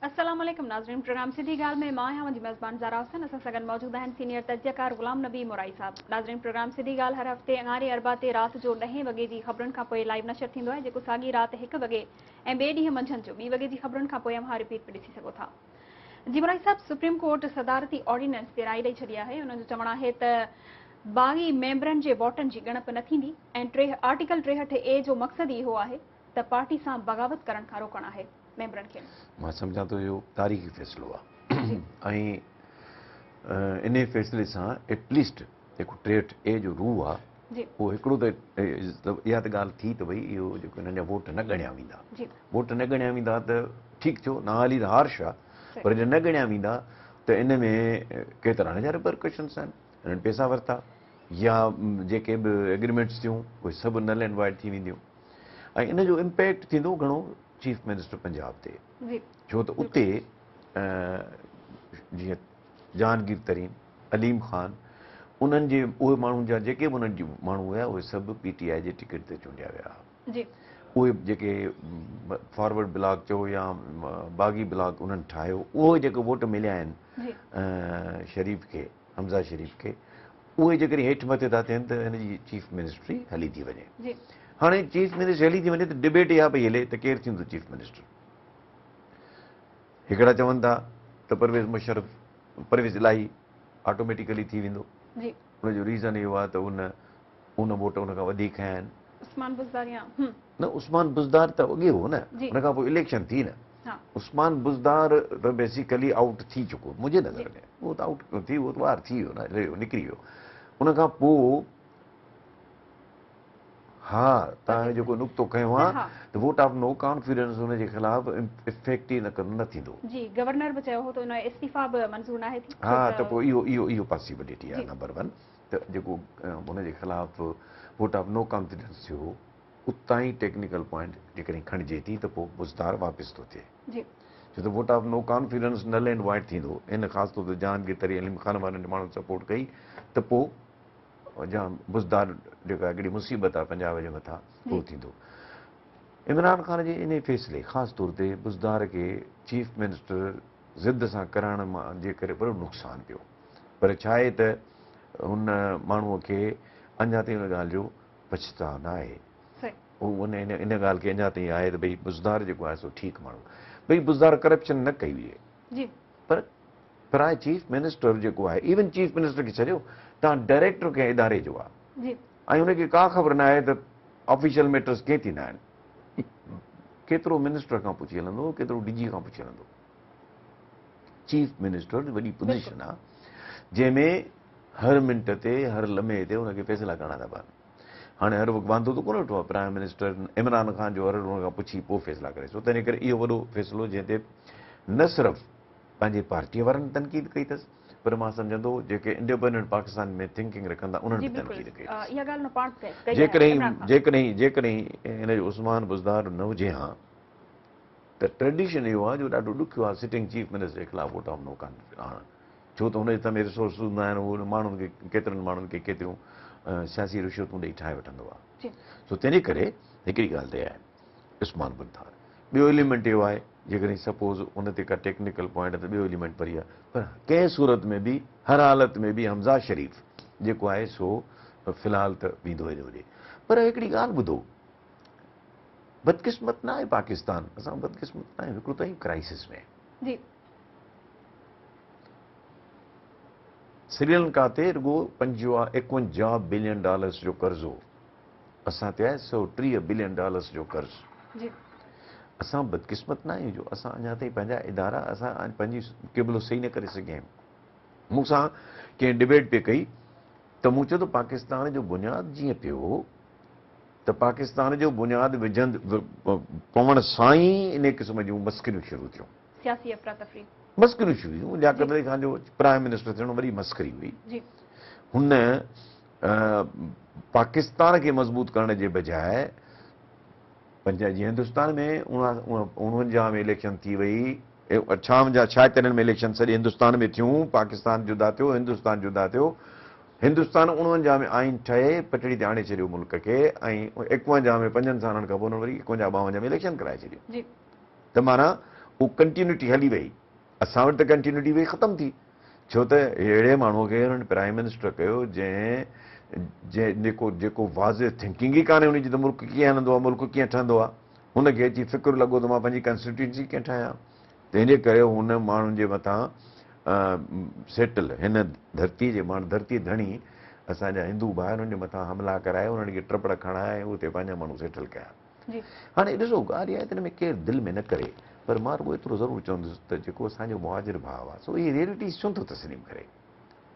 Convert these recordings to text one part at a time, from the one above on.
अस्सलाम वालेकुम नाज़रीन, प्रोग्राम सिधी गाल में मां आहियां मुंहिंजी मेज़बान ज़ारा हुसैन। असां सां गॾु मौजूद आहिनि सीनियर तजज़ियाकार ग़ुलाम नबी मुराई साहब। नाज़रीन, प्रोग्राम सिधी गाल हर हफ़्ते 11 अरबा ते राति जो 10 वॻे जी ख़बरुनि खां पोइ लाइव नशर थींदो आहे, जेको साॻी राति 1 वॻे ऐं ॿिए ॾींहुं मंझंदि जो 2 वॻे जी ख़बरुनि खां पोइ अव्हां रिपीट पे ॾिसी सघो था। जी मुराई साहब, सुप्रीम कोर्ट सदारती ऑर्डिनेंस ते राय ॾेई छॾी आहे। हुनजो चवणु आहे त 22 मेंबरनि जे वोटनि जी ॻणप न थींदी ऐं आर्टिकल 63A जो मक़सदु इहो आहे त पार्टी सां बग़ावत करण खां रोकणु आहे मेंबरनि खे। मां सम्झां थो इहो तारीख़ी फ़ैसिलो आहे ऐं इन फ़ैसिले सां एटलीस्ट जेको 63A जो रूल आहे उहो हिकिड़ो त इहा त ॻाल्हि थी त भई इहो जेको हिननि जा वोट न ॻणिया वेंदा। वोट न ॻणिया वेंदा त ठीकु थियो, न हाली त हार्श आहे, पर जॾहिं न ॻणिया वेंदा त इन में केतिरा जा रिपरकशन्स आहिनि। हिननि पैसा वरिता या जेके बि एग्रीमेंट्स थियूं उहे सभु नल एंड वाइड थी वेंदियूं ऐं इन जो इम्पैक्ट थींदो घणो चीफ मिनिस्टर पंजाब ते, छो त उते जीअं जहांगीर तरीन, अलीम ख़ान, उन्हनि जे उहे माण्हुनि जा जेके बि उन्हनि जी माण्हू हुया उहे सभु PTI जे टिकट ते चूंडिया विया। उहे जेके फॉरवर्ड ब्लॉक चयो या बाग़ी ब्लॉक उन्हनि ठाहियो, उहे जेके वोट मिलिया आहिनि शरीफ़ खे, हमज़ा शरीफ़ खे, उहे जेकॾहिं हेठि मथे था थियनि त हिनजी चीफ मिनिस्ट्री हली थी वञे। हाणे चीफ मिनिस्टर हली थी वञे त डिबेट इहा पई हले त केरु थींदो चीफ मिनिस्टर। हिकिड़ा चवनि था त परवेज़ इलाही ऑटोमेटिकली थी वेंदो। उनजो रीज़न इहो आहे त उन वोट उन खां वधीक आहिनि। न, उस्मान बुज़दार त अॻे हो न, उन खां पोइ इलेक्शन थी न। उस्मान बुज़दार त बेसिकली आउट थी चुको मुंहिंजे नज़र में, उहो त आउट थी, उहो त ॿाहिरि थी वियो न, निकिरी वियो। उन खां पोइ हा, तव्हां जेको नुक़्तो खयो आहे त वोट ऑफ नो कॉन्फिडेंस हुनजे ख़िलाफ़ इफेक्ट ई न थींदो। जी, गवर्नर बि चयो हो त उनजो इस्तीफ़ा बि मंज़ूर नाहे थी। हा, त पोइ इहो पॉसिबिलिटी आहे नंबर 1 त जेको हुनजे ख़िलाफ़ वोट ऑफ नो कॉन्फिडेंस थियो, उतां ई टेक्निकल पॉइंट जेकॾहिं खणिजे थी त पोइ बुज़दार वापसि थो थिए। छो त vote of no confidence null and void थींदो, इन ख़ासि तौर ते जहांगीर तरीन, अलीम ख़ान वारनि माण्हुनि सपोर्ट कई त पोइ जाम बुज़दार जेका हिकिड़ी मुसीबत आहे पंजाब जे मथां उहो थींदो। इमरान ख़ान जे इन फ़ैसिले ख़ासि तौर ते बुज़दार खे चीफ मिनिस्टर ज़िद सां कराइण जे करे बड़ो नुक़सानु पियो, पर छा आहे त हुन माण्हूअ खे अञा ताईं हुन ॻाल्हि जो पछताउ न आहे। उहो इन ॻाल्हि खे अञा ताईं आहे त भई बुज़दार जेको आहे सो ठीकु माण्हू, भई बुज़दार करप्शन न कई हुई, पर आहे चीफ मिनिस्टर जेको आहे, इवन चीफ मिनिस्टर खे छॾियो, तव्हां डायरेक्टर कंहिं इदारे जो आहे ऐं हुनखे का ख़बर न आहे त ऑफिशियल मैटर्स कीअं थींदा आहिनि, केतिरो मिनिस्टर खां पुछी हलंदो, केतिरो DG खां पुछी हलंदो। चीफ मिनिस्टर वॾी पोज़ीशन आहे जंहिंमें हर मिंट ते, हर लम्हे ते हुनखे फ़ैसिला करणा था पवनि। हाणे हर वक़्तु वांदो त कोन वेठो आहे प्राइम मिनिस्टर इमरान ख़ान जो, हर हुन खां पुछी पोइ फ़ैसिला करे सो, तंहिं करे इहो वॾो फ़ैसिलो जंहिं ते न सिर्फ़ु पंहिंजे पार्टीअ वारनि तनक़ीद कई अथसि, पर मां सम्झंदो जेके इंडिपेंडेंट पाकिस्तान में थिंकिंग रखंदा उन्हनि बि तनक़ीद कई। जेकॾहिं हिन जो उस्मान बुज़दार न हुजे हा त ट्रेडिशन इहो आहे जो ॾाढो ॾुखियो आहे सिटिंग चीफ मिनिस्टर जे ख़िलाफ़ वोट ऑफ नो कॉन्फिडेंस आणणु, छो त हुनजे तमे रिसोर्स हूंदा आहिनि, उहो माण्हुनि खे, केतिरनि माण्हुनि खे केतिरियूं सियासी रिश्वतूं ॾेई ठाहे वठंदो आहे। सो तंहिंजे करे हिकिड़ी ॻाल्हि ते आहे उस्मान बुज़दार। ॿियो एलिमेंट इहो आहे, जेकॾहिं सपोज़ उन ते का टेक्निकल पॉइंट आहे त ॿियो एलिमेंट परी आहे, पर कंहिं सूरत में बि, हर हालत में बि हमज़ा शरीफ़ जेको आहे सो फ़िलहालु त बीहंदो ई हुजे। पर हिकिड़ी ॻाल्हि ॿुधो, बदकिस्मत न आहे पाकिस्तान, असां बदकिस्मत न आहियूं, हिकिड़ो त आहियूं क्राइसिस में। श्रीलंका ते रुगो $51 बिलियन जो कर्ज़ो, असां ते आहे $130 बिलियन जो कर्ज़ु। असां बदकिस्मत न आहियूं जो असां अञा ताईं पंहिंजा इदारा, असां पंहिंजी क़िबलो सही न करे सघिया आहियूं। मूंसां कंहिं डिबेट पे कई त मूं चयो त पाकिस्तान जो बुनियादु जीअं पियो त पाकिस्तान जो बुनियादु पवण सां ई इन क़िस्म जूं मस्किरियूं शुरू थियूं, सियासी अफ़रा-तफ़री मस्किरियूं शुरू थियूं। लियाकत अली ख़ान जो प्राइम मिनिस्टर थियणु वरी मस्करी हुई। हुन पाकिस्तान खे मज़बूत करण जे बजाए जीअं हिंदुस्तान में 49 में इलेक्शन थी वई, 56 में इलेक्शन सॼे हिंदुस्तान में थियूं, पाकिस्तान जुदा थियो, हिंदुस्तान जुदा थियो, हिंदुस्तान 49 में आइन ठहे, पटड़ी ते आणे छॾियो मुल्क खे, ऐं 51 में 5 सालनि खां पोइ वरी 51-52 में इलेक्शन कराए छॾियो। त माना वो कंटिन्यूटी हली वही, असां वटि त कंटिन्यूटी वही ख़तम थी, छो त अहिड़े माण्हूअ खे हुननि प्राइम मिनिस्टर कयो जेको जेको वाज़े थिंकिंग ई कान्हे हुनजी, त मुल्क कीअं हलंदो आहे, मुल्क कीअं ठहंदो आहे, हुनखे अची फ़िक्रु लॻो त मां पंहिंजी कंस्टिट्यूंसी कीअं ठाहियां। तंहिंजे करे हुन माण्हुनि जे मथां सेटल हिन धरती जे माण्हू धरती धणी असांजा हिंदू भाउरनि जे मथां हमला कराए उन्हनि खे ट्रपड़ खणाए उते पंहिंजा माण्हू सेटल कया। हाणे ॾिसो ॻाल्हि इहा आहे त हिन में केरु दिलि में न करे, पर मां रुॻो एतिरो ज़रूरु चवंदुसि त जेको असांजो मुहाजिर भाउ आहे सो इहे रियलिटीज़ छो नथो तस्लीम करे।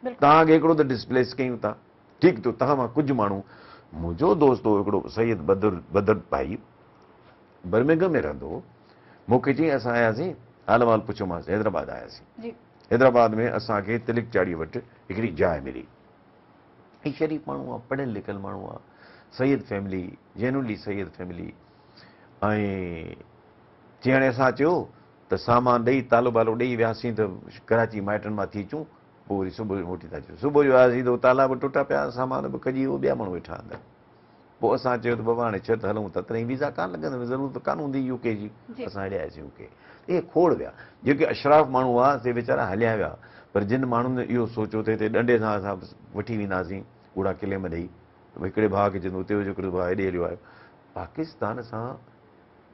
तव्हांखे हिकिड़ो त डिस्प्लेस कयूं था, ठीकु त तव्हां मां कुझु माण्हू, मुंहिंजो दोस्त हो हिकिड़ो सैयद बदर भाई बर्मिंघम में रहंदो हो, मूंखे चई असां आयासीं हाल वाल पुछियोमांसि, हैदराबाद आयासीं, हैदराबाद में असांखे तिलिक चाड़ीअ वटि हिकिड़ी जाइ मिली, ऐं शरीफ़ माण्हू आहे, पढ़ियल लिखियल माण्हू आहे, Syed family, genuinely Syed family, ऐं जीअं हाणे असां चयो त सामान ॾेई तालो बालो ॾेई वियासीं त कराची माइटनि मां थी अचूं, पोइ वरी सुबुह जो मोटी था अचूं, सुबुह जो आयासीं त ताला बि टुटा पिया, सामान बि खजी वियो, ॿिया माण्हू वेठा अंदरि। पोइ असां चयो त बाबा हाणे छह त हलूं था, तॾहिं वीज़ा कान लॻंदव, ज़रूरत कान हूंदी यूके जी, असां हेॾे आयासीं यूके। इहे खोड़ विया, जेके अशराफ माण्हू हुआ से वीचारा हलिया विया, पर जिन माण्हुनि इहो सोचियो त हिते ॾंडे सां असां वठी वेंदासीं कूड़ा किले में ॾेई, हिकिड़े भाउ खे चवंदो उते हिकिड़ो भाउ हेॾे हलियो आहे। पाकिस्तान सां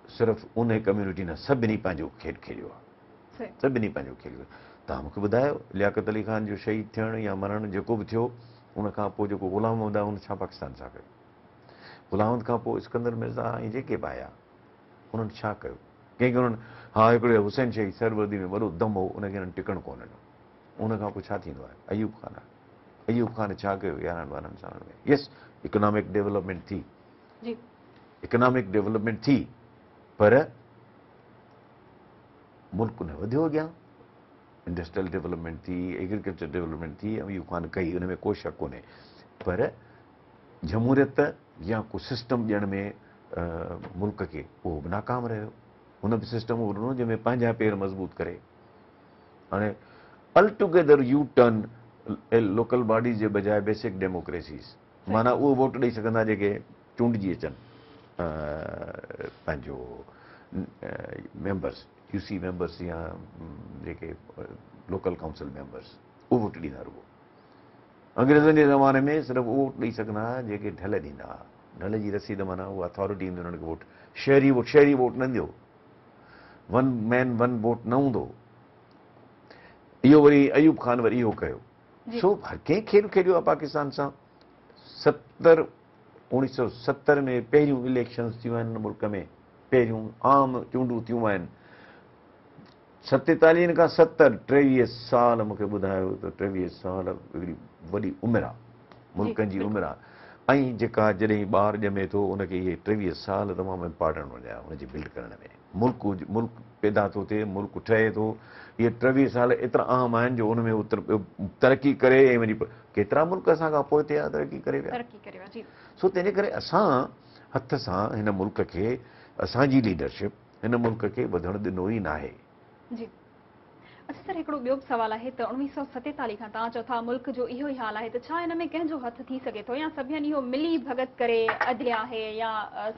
सिर्फ़ु उन कम्यूनिटी न सभिनी पंहिंजो खेॾ खेलियो आहे, सभिनी पंहिंजो खेलियो आहे। तव्हां मूंखे ॿुधायो लियाकत अली ख़ान जो शहीद थियणु या मरणु जेको बि थियो, उनखां पोइ जेको ग़ुलाम हूंदा हुन छा पाकिस्तान सां कयो, ग़ुलामत खां पोइ सिकंदर मिर्ज़ा ऐं जेके बि आया उन्हनि छा कयो, कंहिंखे उन्हनि हा हिकिड़े हुसैन शहीद सरवर्दी में वॾो दम हो, उनखे हिननि टिकणु कोन ॾिनो, उनखां पोइ छा थींदो आहे, अयूब ख़ान आहे, अयूब ख़ान छा कयो 11-12 सालनि में, यस इकोनॉमिक डेवलपमेंट थी, इकोनॉमिक डेवलपमेंट थी, पर मुल्क न वधियो अॻियां, इंडस्ट्रियल डेवलपमेंट थी, एग्रीकल्चर डेवलपमेंट थी, अयूब ख़ान कई, हुन में को शक कोन्हे, पर जमहूरियत या को सिस्टम ॾियण में मुल्क खे उहो बि नाकाम रहियो, हुन बि सिस्टम उहो ॾिनो जंहिंमें पंहिंजा पेर मज़बूत करे। हाणे अलटुगेदर यू टर्न लोकल बॉडीज़ जे बजाए बेसिक डेमोक्रेसीज़, माना उहो वोट ॾेई सघंदा जेके चूंडिजी अचनि, पंहिंजो मेंबर्स यूसी मेंबर्स या जेके लोकल काउंसिल मेंबर्स, उहो वोट ॾींदा रुॻो। अंग्रेज़नि जे ज़माने में सिर्फ़ु उहो ॾेई सघंदा हुआ जेके ढल ॾींदा हुआ, ढल जी रसीद माना उहा अथॉरिटी ईंदी हुननि खे वोट, शहरी वोट न ॾियो, वन मैन वन वोट न हूंदो। इहो वरी अयूब ख़ान वरी इहो कयो, सो हर कंहिं खेॾ खेॾियो आहे पाकिस्तान सां। 1970 में पहिरियूं इलेक्शन्स थियूं आहिनि मुल्क में, पहिरियूं आम चूंडूं थियूं आहिनि, 47 खां 70 23 साल मूंखे ॿुधायो त 23 साल हिकिड़ी वॾी उमिरि आहे, मुल्कनि जी उमिरि आहे, ऐं जेका जॾहिं ॿारु ॼमे थो उनखे इहे 23 साल तमामु इम्पॉर्टेंट हूंदा हुनजी बिल्ड करण में, मुल्क पैदा थो थिए, मुल्क ठहे थो, इहे 23 साल एतिरा अहम आहिनि जो उनमें तरक़ी करे ऐं वरी केतिरा मुल्क असां खां पोइ थिया तरक़ी करे विया। सो तंहिंजे करे असां हथ सां हिन मुल्क खे, असांजी लीडरशिप हिन मुल्क खे वधणु ॾिनो ई न आहे। जी अच्छा सर, हिकिड़ो ॿियो बि सुवाल आहे त 1947 खां तव्हां चओ था मुल्क जो इहो ई हाल आहे, त छा हिन में कंहिंजो हथ थी सघे थो या सभिनी इहो मिली भगत करे अदल आहे या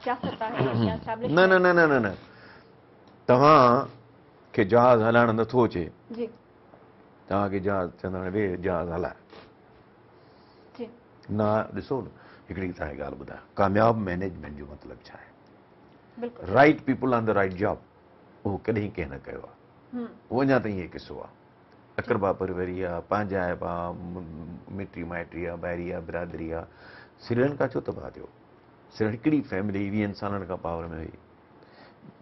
सियासत आहे या न न न न न न तव्हांखे जहाज़ हलाइणु नथो अचे, तव्हांखे जहाज़ चवंदा वे जहाज़ हलाए न, ॾिसो हिकिड़ी तव्हांखे ॻाल्हि ॿुधायां, कामयाब मैनेजमेंट जो मतिलबु छा आहे, right people on the right job, उहो कॾहिं कंहिं न कयो आहे, उहो अञा ताईं इहे किसो आहे, अकरबा परवरी आहे, पंहिंजा आहे, मिटी माइटी आहे, ॿाहिरी आहे, बिरादरी आहे, श्रीलंका छो तबाह थियो, हिकिड़ी फैमिली 20 सालनि खां पावर में हुई,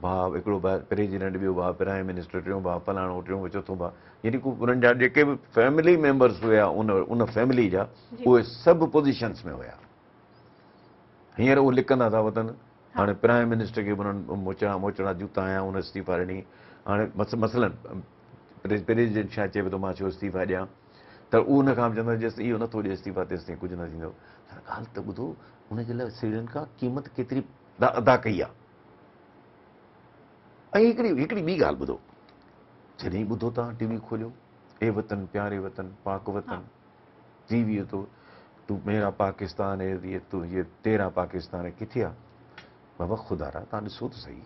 भाउ हिकिड़ो भाउ प्रेसिडेंट, ॿियो भाउ प्राइम मिनिस्टर, टियों भाउ फलाणो, टियों चोथों भाउ, यानी को उन्हनि जा जेके बि फैमिली मेंबर्स हुया उन फैमिली जा, उहे सभु पोज़ीशन्स में हुया। हींअर उहे लिकंदा था वतन, हाणे प्राइम मिनिस्टर खे उन्हनि मोचड़ा जूता आया, उन इस्तीफ़ा ॾिनी, हाणे मसलन प्रेसिडेंट छा चए थो मां छो इस्तीफ़ा ॾियां, त उहो हुन खां चवंदो जेसि इहो नथो ॾिए इस्तीफ़ा तेसि ताईं कुझु न थींदो। ॻाल्हि त ॿुधो, हुनजे लाइ श्रीलंका क़ीमत केतिरी अदा कई आहे। ऐं हिकिड़ी ॿी ॻाल्हि ॿुधो, जॾहिं ॿुधो तव्हां टीवी खोलियो, ए वतन प्यारे वतन पाक वतन, थी वियो थो तूं मेरा पाकिस्तान है, तूं ये तेरा पाकिस्तान है, किथे आहे बाबा ख़ुदा रा, तव्हां ॾिसो त सही,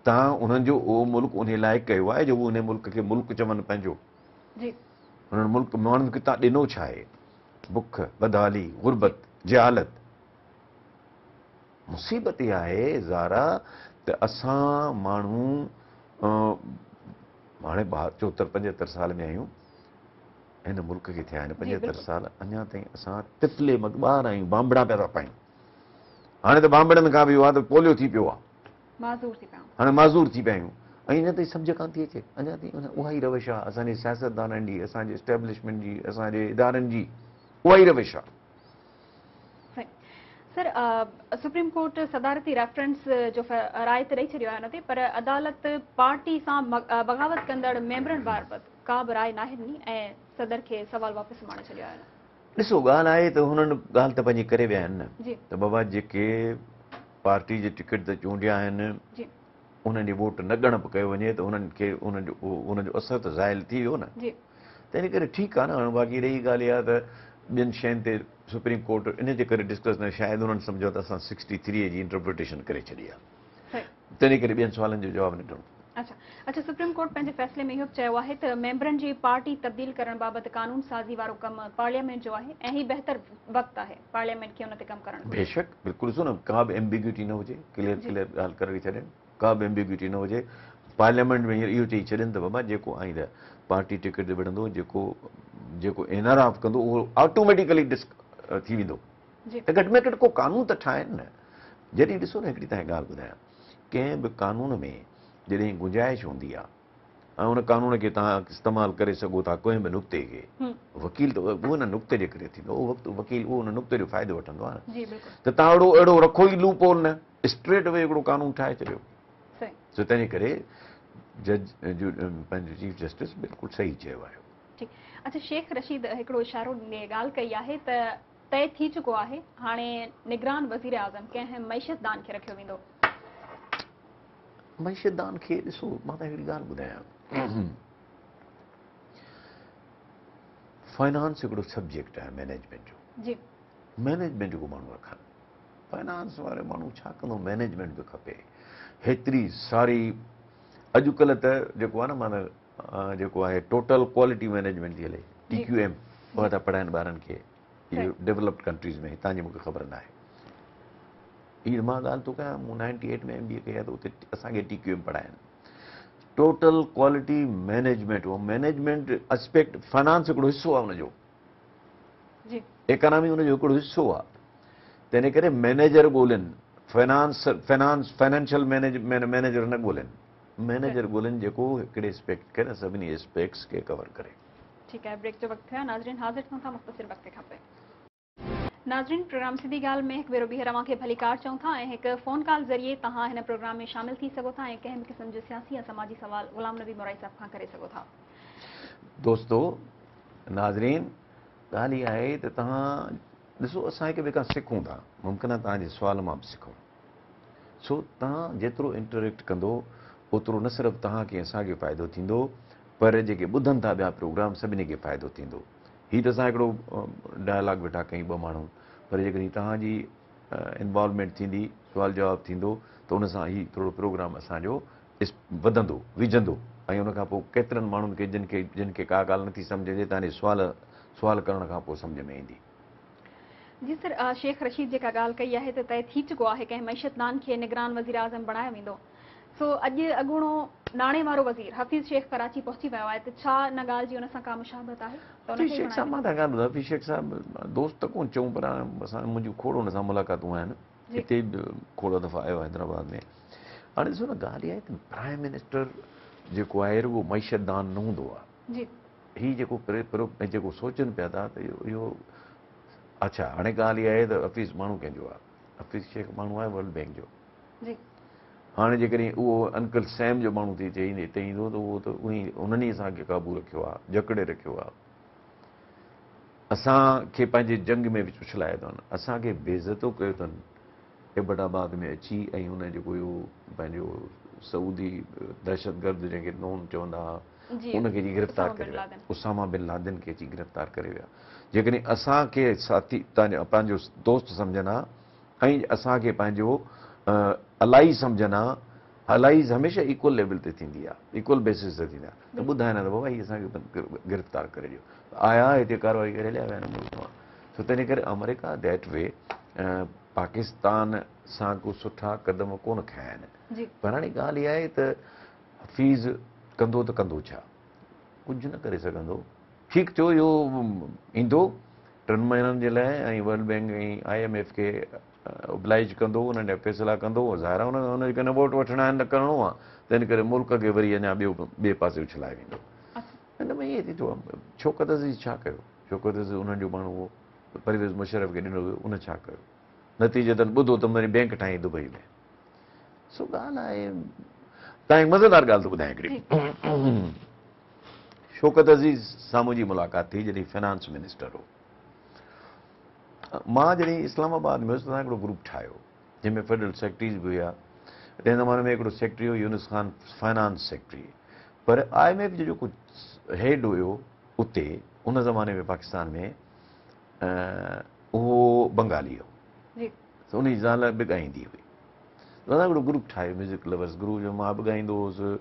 तव्हां उन्हनि जो उहो मुल्क उन लाइक़ु कयो आहे जो उन मुल्क खे मुल्क चवनि पंहिंजो। जी हुननि मुल्क माण्हुनि खे तव्हां ॾिनो छा आहे? बुख, बदहाली, गुरबत, जहालत। मुसीबत इहा आहे ज़ारा त असां माण्हू हाणे 74 75 साल में आहियूं, हिन मुल्क खे थिया आहिनि 75 साल, अञा ताईं असां तिफले ॿार आहियूं, बांबड़ा पिया था पायूं। हाणे त बांबड़नि खां बि वाद पोलियो थी पियो आहे, हाणे माज़ूर थी पिया आहियूं, ऐं अञा ताईं सम्झ कान थी अचे। अञा ताईं उहा ई रविश आहे असांजे सियासतदाननि जी, असांजे इस्टेब्लिशमेंट जी, असांजे इदारनि जी, उहा ई रविश आहे। सर, सुप्रीम कोर्ट सदारती रेफरेंस जो राय त ॾेई छॾियो आहे हुन ते, पर अदालत पार्टी सां बग़ावत कंदड़ मेंबरनि बाबति का बि राय नाहे ॾिनी ऐं सदर खे सवाल वापसि माणे छॾियो आहे। ॾिसो, ॻाल्हि आहे त हुननि ॻाल्हि त पंहिंजी करे विया आहिनि जी त बाबा जेके पार्टी जे टिकट ते चूंडिया आहिनि जी उन्हनि जी वोट न ॻणप कयो वञे त उन्हनि खे उनजो असर त ज़ाइल थी वियो न। जी त इन करे ठीकु आहे न। हाणे बाक़ी रही ॻाल्हि इहा त ॿियनि शयुनि ते सुप्रीम कोर्ट इन जे करे डिस्कस न, शायदि उन्हनि सम्झो त असां 63 जी इंटरप्रिटेशन करे छॾी आहे, त इन करे ॿियनि सुवालनि जो जवाबु न ॾिनो। अच्छा, सुप्रीम कोर्ट पंहिंजे फ़ैसिले में इहो बि चयो आहे त मेंबरनि जी पार्टी तब्दील करण बाबति कानून साज़ी वारो कमु पार्लियामेंट जो आहे ऐं ही बहितर वक़्तु आहे पार्लियामेंट खे उन ते कमु करण जो। बेशक, बिल्कुलु। ॾिसो न, का बि एम्बिग्यूटी न हुजे, क्लियर ॻाल्हि करे छॾनि, का बि एम्बिग्यूटी न हुजे। पार्लियामेंट में इहो चई छॾनि त बाबा जेको आईंदा पार्टी टिकट ते विढ़ंदो, जेको इनराफ कंदो उहो ऑटोमेटिकली थी वेंदो। त घटि में घटि को कानून त ठाहिनि न। जॾहिं ॾिसो न, हिकिड़ी तव्हांखे ॻाल्हि ॿुधायां, कंहिं बि कानून में जॾहिं गुंजाइश हूंदी आहे ऐं उन कानून खे तव्हां इस्तेमालु करे सघो था कंहिं बि नुक़्ते खे, वकील त उहो न नुक़्ते जे करे थींदो, उहो वक़्तु वकील उहो उन नुक़्ते जो फ़ाइदो वठंदो आहे न। त तव्हां अहिड़ो रखो ई लूप होल न, स्ट्रेट वे हिकिड़ो कानून ठाहे छॾियो। सो तंहिंजे करे जज पंहिंजो चीफ जस्टिस बिल्कुलु सही चयो आहे। अच्छा, शेख रशीद हिकिड़ो इशारो ॾिने ॻाल्हि कई आहे त तय थी चुको आहे हाणे निगरान वज़ीर आज़म कंहिं मईशतदान खे रखियो वेंदो। मईशतदान खे ॾिसो, मां त हिकिड़ी ॻाल्हि ॿुधायां, फाइनेंस हिकिड़ो सब्जेक्ट आहे मैनेजमेंट जो। जी मैनेजमेंट जो माण्हू रखनि, फाइनेंस वारे माण्हू छा कंदो, मैनेजमेंट बि खपे। हेतिरी सारी अॼुकल्ह त जेको आहे न, माना जेको आहे टोटल क्वालिटी मैनेजमेंट थी हले, TQM, उहा था पढ़ाइनि ॿारनि खे, इहे डेवलप्ड कंट्रीज़ में, हितां जी मूंखे ख़बर न आहे। हीअ मां ॻाल्हि थो कयां, मूं 98 में MBA कई आहे त उते असांखे TQM पढ़ाइनि, टोटल क्वालिटी मैनेजमेंट। उहो मैनेजमेंट एस्पेक्ट, फाइनेंस हिकिड़ो हिसो आहे हुनजो, इकोनॉमी हुनजो हिकिड़ो हिसो आहे। त इन करे मैनेजर ॻोल्हनि, फाइनेंशियल मैनेजर न ॻोल्हनि, मैनेजर ॻोल्हनि जेको हिकिड़े एस्पेक्ट खे न सभिनी एस्पेक्ट्स खे कवर करे। ठीकु आहे, ब्रेक जो वक़्तु थियो आहे। नाज़रीन, हाज़िर थियूं था मुख़्तसिर वक़्त खपे। नाज़रीन, प्रोग्राम सिधी ॻाल्हि में हिकु भेरो ॿीहर तव्हांखे भली कार चऊं था ऐं हिकु फ़ोन कॉल ज़रिए तव्हां हिन प्रोग्राम में शामिल थी सघो था ऐं कंहिं बि क़िस्म जो सियासी या समाजी सवाल ग़ुलाम नबी मोराई साहब खां करे सघो था। दोस्तो, नाज़रीन, ॻाल्हि इहा आहे त तव्हां ॾिसो, असां हिक ॿिए खां सिखूं था, मुमकिन आहे तव्हांजे सुवाल मां बि सिखूं। सो तव्हां जेतिरो इंटरेक्ट कंदो ओतिरो न सिर्फ़ु तव्हांखे असांखे फ़ाइदो थींदो, पर जेके ॿुधनि था ॿिया प्रोग्राम सभिनी खे फ़ाइदो थींदो। हीअ त असां हिकिड़ो डायलॉग वेठा कयूं ॿ माण्हू, पर जेकॾहिं तव्हांजी इन्वॉल्वमेंट थींदी, सुवाल जवाबु थींदो, त उन सां हीउ थोरो प्रोग्राम असांजो वधंदो, विझंदो, ऐं उनखां पोइ केतिरनि माण्हुनि खे जिन खे का ॻाल्हि नथी सम्झ अचे, तव्हांजे सुवाल करण खां पोइ सम्झ में ईंदी। जी सर, शेख रशीद जेका ॻाल्हि कई आहे त तय थी चुको आहे कंहिं मईशतदान खे निगरान वज़ीर आज़म बणायो वेंदो। सो अॼु अॻूणो नाणे वारो वज़ीर हफ़ीज़ शेख कराची पहुची वियो आहे, त छा इन ॻाल्हि जी उन सां का मुशाबत आहे? हफ़ीज़ शेख साहब, मां तव्हां ॻाल्हि ॿुधायां, हफ़ीज़ शेख साहब दोस्त त कोन चऊं, पर असां मुंहिंजूं खोड़ हुन सां मुलाक़ातूं आहिनि, हिते बि खोड़ दफ़ा आयो आहे हैदराबाद में। हाणे ॾिसो न, ॻाल्हि इहा आहे त प्राइम मिनिस्टर जेको आहे रुॻो मईशतदान न हूंदो आहे। हीउ जेको सोचनि पिया था त इहो अच्छा, हाणे ॻाल्हि इहा आहे त हफ़ीज़ माण्हू कंहिंजो आहे, हफ़ीज़ शेख माण्हू आहे वर्ल्ड बैंक जो। हाणे जेकॾहिं उहो अंकल सैम जो माण्हू थी चई हिते ईंदो त उहो त उहे उन्हनि ई असांखे क़ाबू रखियो आहे, जकड़े रखियो आहे, असांखे पंहिंजे जंग में उछलाए अथनि, असांखे बेइज़तो कयो अथनि एबटाबाद में अची, ऐं हुन जेको इहो पंहिंजो सऊदी दहशतगर्द जंहिंखे नोन चवंदा हुआ, उनखे जी गिरफ़्तार करे विया, उसामा बिन लादेन खे अची गिरफ़्तार करे विया। जेकॾहिं असांखे साथी पंहिंजो दोस्त सम्झनि हा ऐं असांखे पंहिंजो अलाई सम्झनि हा, हलाइज़ हमेशह इक्वल लेवल ते थींदी आहे, इक्वल बेसिस ते थींदी आहे। त ॿुधाए न त बाबा हीअ असांखे गिरफ़्तार करे ॾियो, आया हिते कार्रवाई करे हलिया विया आहिनि मुल्क मां। सो तंहिं करे अमेरिका दैट वे पाकिस्तान सां को सुठा क़दम कोन खया आहिनि। पर हाणे ॻाल्हि इहा आहे त हफ़ीज़ कंदो त कंदो छा, कुझु न करे सघंदो। ठीकु थियो इहो ईंदो 3 महीननि जे लाइ ऐं वर्ल्ड बैंक ऐं IMF खे ओब्लाइज कंदो, उन्हनि जा फैसला कंदो। ज़ाहिर आहे हुनखे कॾहिं वोट वठणा आहिनि, न करिणो आहे, तंहिं करे मुल्क खे वरी अञा ॿिए पासे उछलाए वेंदो। हिन में इहे थी थो शौकत अज़ीज़ छा कयो, शौकत अज़ीज़ उन्हनि जो माण्हू उहो परवेज़ मुशर्रफ खे ॾिनो वियो, उन छा कयो, नतीजतन ॿुधो त वरी बैंक ठाही दुबई में। सो ॻाल्हि आहे, तव्हां मज़ेदार ॻाल्हि थो ॿुधायां हिकिड़ी। शौकत अज़ीज़ सां मुंहिंजी मुलाक़ात थी जॾहिं फाइनेंस मिनिस्टर हो। मां जॾहिं इस्लामाबाद में हुयुसि त हिकिड़ो ग्रुप ठाहियो जंहिंमें फेडरल सेक्रेटरीज़ बि हुया। तंहिं ज़माने में हिकिड़ो सेक्रेटरी हो यूनुस ख़ान, फाइनेंस सेक्रेटरी। पर IMF जो जेको हेड हुयो उते उन ज़माने में पाकिस्तान में उहो बंगाली हो, त उनजी ज़ाल बि ॻाईंदी हुई। दादा हिकिड़ो ग्रुप ठाहियो म्यूज़िक लवर्स ग्रुप, जो मां बि ॻाईंदो हुउसि,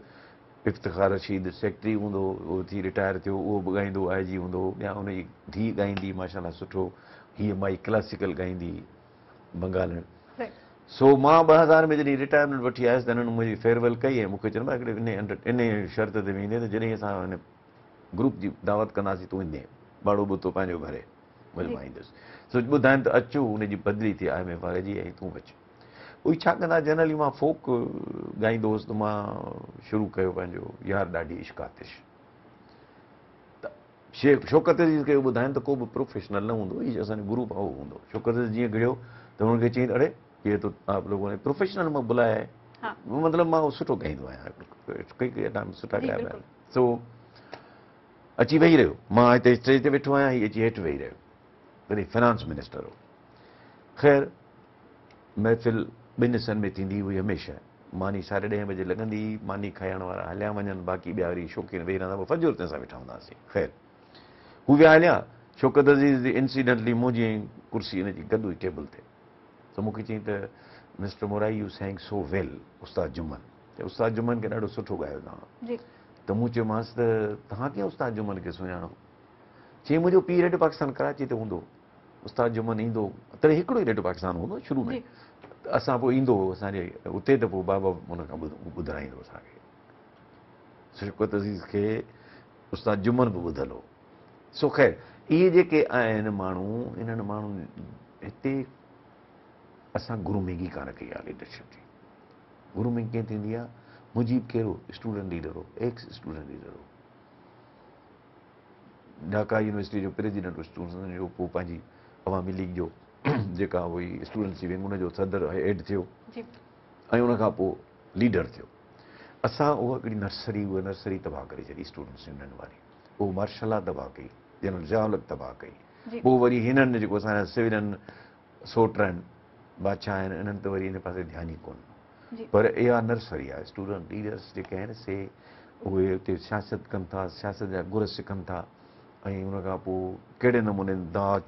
इफ़्तिख़ार रशीद सेक्रेटरी हूंदो, उहो थी रिटायर थियो, उहो बि ॻाईंदो, IG हूंदो, ॿिया हुनजी धीउ ॻाईंदी माशाल्लाह सुठो, हीअ माई क्लासिकल ॻाईंदी बंगालनि। सो मां 2000 में जॾहिं रिटायरमेंट वठी आयुसि त हिननि मुंहिंजी फेयरवेल कई ऐं मूंखे चवनि हिकिड़े इन शर्त ते वेंदे त जॾहिं असां हिन ग्रुप जी दावत कंदासीं तूं ईंदे, भाड़ो ॿुधो पंहिंजो भरे, मुंहिंजो मां ईंदुसि। सो ॿुधाइनि त अचो, हुनजी बदिली थी IMF वारे जी, ऐं तूं अचु। उहे छा कंदा, जनरली मां फोक ॻाईंदो हुउसि, त मां शुरू कयो पंहिंजो यार ॾाढी इश्क आतिश। त शौकत अज़ीज़ खे ॿुधाइनि त को बि प्रोफेशनल न हूंदो, हीअ असांजो गुरु भाऊ हूंदो। शौकत अज़ीज़ जीअं घिड़ियो त हुनखे चई अड़े ये तो आप लोगों ने प्रोफेशनल मां बुलाया है, मतिलबु मां सुठो ॻाईंदो आहियां, कई सुठा ॻाया पिया। सो अची वेही रहियो, मां हिते स्टेज ते वेठो आहियां, हीअ अची हेठि वेही रहियो, तॾहिं फाइनेंस मिनिस्टर हो। ख़ैर महफ़िल 2 हिसनि में थींदी हुई हमेशह। मानी 10:30 बजे लॻंदी, मानी खाइण वारा हलिया वञनि, बाक़ी ॿिया वरी शौक़ीन वेही रहंदा, पोइ फजूर ते असां वेठा हूंदासीं। ख़ैर हू विया हलिया, शौकत अज़ीज़ इंसिडेंटली मुंहिंजी कुर्सी हिनजी गॾु हुई टेबल ते। त मूंखे चई त मिस्टर मोराई you sang so well, Ustad Jumman, उस्ताद जुमन खे ॾाढो सुठो ॻायो तव्हां। त मूं चयोमांसि त तव्हां कीअं उस्ताद जुमन खे सुञाणो? चई मुंहिंजो पीउ रेडियो पाकिस्तान कराची ते हूंदो, उस्ताद जुमन ईंदो, तॾहिं हिकिड़ो ई रेडियो पाकिस्तान हूंदो शुरू में, असां पोइ ईंदो हो असांजे उते, त पोइ बाबा हुन खां ॿुधाईंदो असांखे। शौकत अज़ीज़ खे उस्ताद जुमन बि ॿुधल हो। सो ख़ैर इहे जेके आहिनि माण्हू, इन्हनि माण्हुनि हिते असां ग्रूमिंग ई कान कई आहे लीडरशिप जी। ग्रूमिंग कीअं थींदी आहे? मुजीब कहिड़ो स्टूडेंट लीडर हो, एक्स स्टूडेंट लीडर हो, ढाका यूनिवर्सिटी जो प्रेसिडेंट हो स्टूडेंट जो, पोइ पंहिंजी अवामी लीग जो जेका हुई स्टूडेंट्स जी विंग, उनजो सदर हेड थियो, ऐं उनखां पोइ लीडर थियो। असां उहा हिकिड़ी नर्सरी, उहा नर्सरी तबाह करे छॾी स्टूडेंट्स यूनियन वारी, पोइ मार्शला तबाह कई, जनरल ज़ियाउल हक़ तबाह कई, पोइ वरी हिननि जेको असांजा सिविलियन सोट आहिनि, बादशाह आहिनि, इन्हनि त वरी इन पासे ध्यानु ई कोन। पर इहा नर्सरी आहे, स्टूडेंट लीडर्स जेके आहिनि से उहे उते सियासत कनि था, सियासत जा गुर सिखनि था, ऐं उनखां पोइ कहिड़े नमूने दाव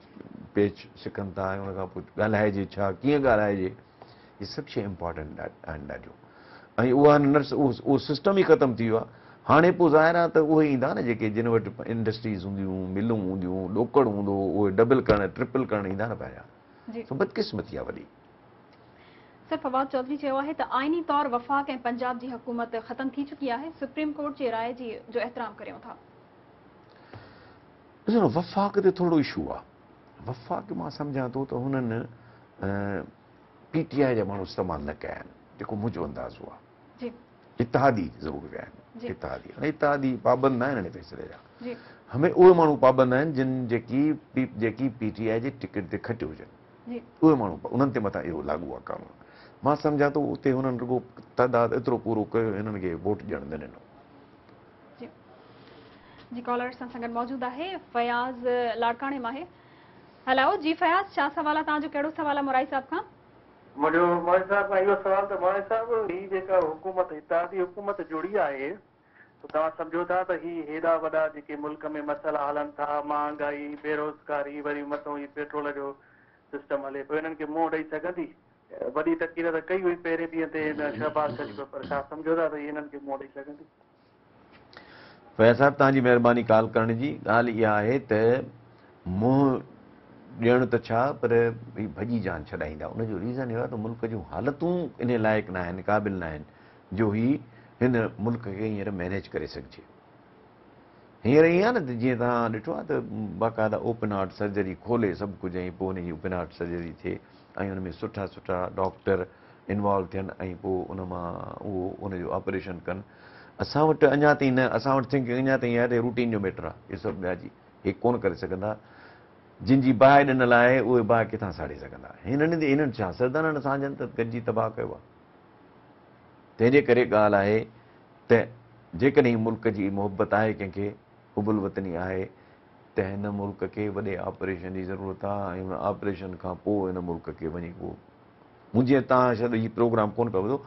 पेच सिखनि था, ऐं उनखां पोइ ॻाल्हाइजे छा, कीअं ॻाल्हाइजे, इहे सभु शइ इम्पॉर्टेंट आहिनि ॾाढियूं। ऐं उहा उहो सिस्टम ई ख़तमु थी वियो आहे। हाणे पोइ ज़ाहिर आहे त उहे ईंदा न जेके जिन वटि इंडस्ट्रीज़ हूंदियूं, मिलूं हूंदियूं, ॾोकड़ हूंदो, उहे डबल करणु ट्रिपल करणु ईंदा न पंहिंजा। सो बदकिस्मती आहे वॾी। सर फवाद चौधरी चयो आहे त आइनी तौर वफ़ाक़ ऐं पंजाब जी हुकूमत ख़तम थी चुकी आहे, सुप्रीम कोर्ट जे राय जो एहतराम करियूं था। ॾिसो न, वफ़ाक़ ते थोरो इशू आहे। वफ़ाक़ मां सम्झां थो त हुननि PTI जा माण्हू इस्तेमालु न कया आहिनि, जेको मुंहिंजो अंदाज़ो आहे। इतिहादी ज़रूरु विया आहिनि, इतिहादी, हाणे इतिहादी पाबंद न आहिनि हिन फैसले जा। हमें उहे माण्हू पाबंद आहिनि जेकी PTI जे टिकट ते खटियो हुजनि, उहे माण्हू उन्हनि ते मथां इहो लागू आहे कानून। मां सम्झां थो उते हुननि रुगो तइदादु एतिरो पूरो कयो, हिननि खे वोट ॾियणु न ॾिनो। जी कॉलर सां संगत मौजूद आहे फयाज़ लाड़काणे मां आहे। हेलो जी फयाज़, छा सवाल आहे तव्हांजो? कहिड़ो सवाल आहे मुराई साहब खां? मुंहिंजो मुराई साहब खां इहो सवाल त मुराई साहब, हीअ जेका हुकूमत इत्तेहादी हुकूमत जुड़ी आहे, त तव्हां सम्झो था त हीअ हेॾा वॾा जेके मुल्क में मसइला हलनि था, महांगाई, बेरोज़गारी, वरी मथां हीअ पेट्रोल जो सिस्टम हले पियो, हिननि खे मुंहुं ॾेई सघंदी? वॾी तकीर त कई हुई पहिरें ॾींहं ते शहबाज़ शरीफ़, पर छा सम्झो था त इन्हनि खे मोड़ ॾेई सघंदी? फैज़ साहब तव्हांजी महिरबानी कॉल करण जी। ॻाल्हि इहा आहे त मुंहुं ॾियणु त छा, पर भई भॼी जान छॾाईंदा। उनजो रीज़न इहो आहे त मुल्क जूं हालतूं इन लाइक़ु न आहिनि, क़ाबिल न आहिनि जो ही हिन मुल्क खे हींअर मैनेज करे सघिजे। हींअर ईअं आहे न त जीअं तव्हां ॾिठो आहे त बाक़ाइदा ओपन हार्ट सर्जरी खोले सभु कुझु, ऐं पोइ हुनजी ओपन हार्ट सर्जरी थिए ऐं हुन में सुठा सुठा डॉक्टर इन्वॉल्व थियनि ऐं पोइ उन मां उहो उनजो ऑपरेशन कनि। असां वटि अञा ताईं न, असां वटि थिंकिंग अञा ताईं आहे रूटीन जो मैटर आहे। इहे सभु ॿिया जी हे कोन करे सघंदा। जिन जी बाहि ॾिनल आहे उहे बाहि किथां साड़े सघंदा। हिननि छा सरदारनि असांजनि त गॾिजी तबाह कयो आहे। तंहिंजे करे ॻाल्हि आहे त जेकॾहिं मुल्क जी मोहबत आहे कंहिंखे, हुबुल वतनी आहे, त हिन मुल्क खे वॾे ऑपरेशन जी ज़रूरत आहे। ऐं हुन ऑपरेशन खां पोइ हिन मुल्क खे वञी पोइ मुंहिंजे तव्हां शायदि हीउ प्रोग्राम कोन पियो ॿुधो,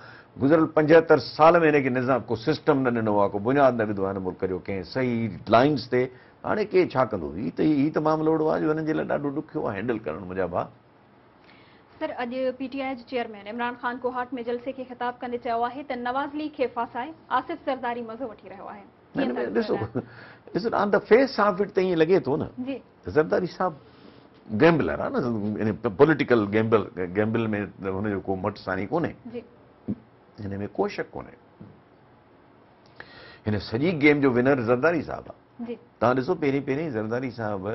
गुज़िरियल 75 साल में हिनखे निज़ाम को सिस्टम न ॾिनो आहे, को बुनियादु न विधो आहे हिन मुल्क जो कंहिं सही लाइन्स ते। हाणे के छा कंदो? हीउ त मामिलो अहिड़ो आहे जो हिननि जे लाइ ॾाढो ॾुखियो आहे हैंडल करणु। मुंहिंजा भाउ सर, अॼु पीटीआई जे चेयरमैन इमरान ख़ान कोहाट में जलसे खे ख़िताब कंदे चयो आहे त नवाज़ लीग खे फासाए आसिफ ज़रदारी मज़ो वठी रहियो आहे। ॾिसो on the face of it त ईअं लॻे थो न जी ज़रदारी साहिबु गैम्बलर आहे न, पॉलिटिकल गैम्बल में हुनजो को मटसानी कोन्हे, जी हिन में को शक कोन्हे। हिन सॼी गेम जो विनर ज़रदारी साहिबु आहे। जी तव्हां ॾिसो पहिरीं पहिरीं ज़रदारी साहिबु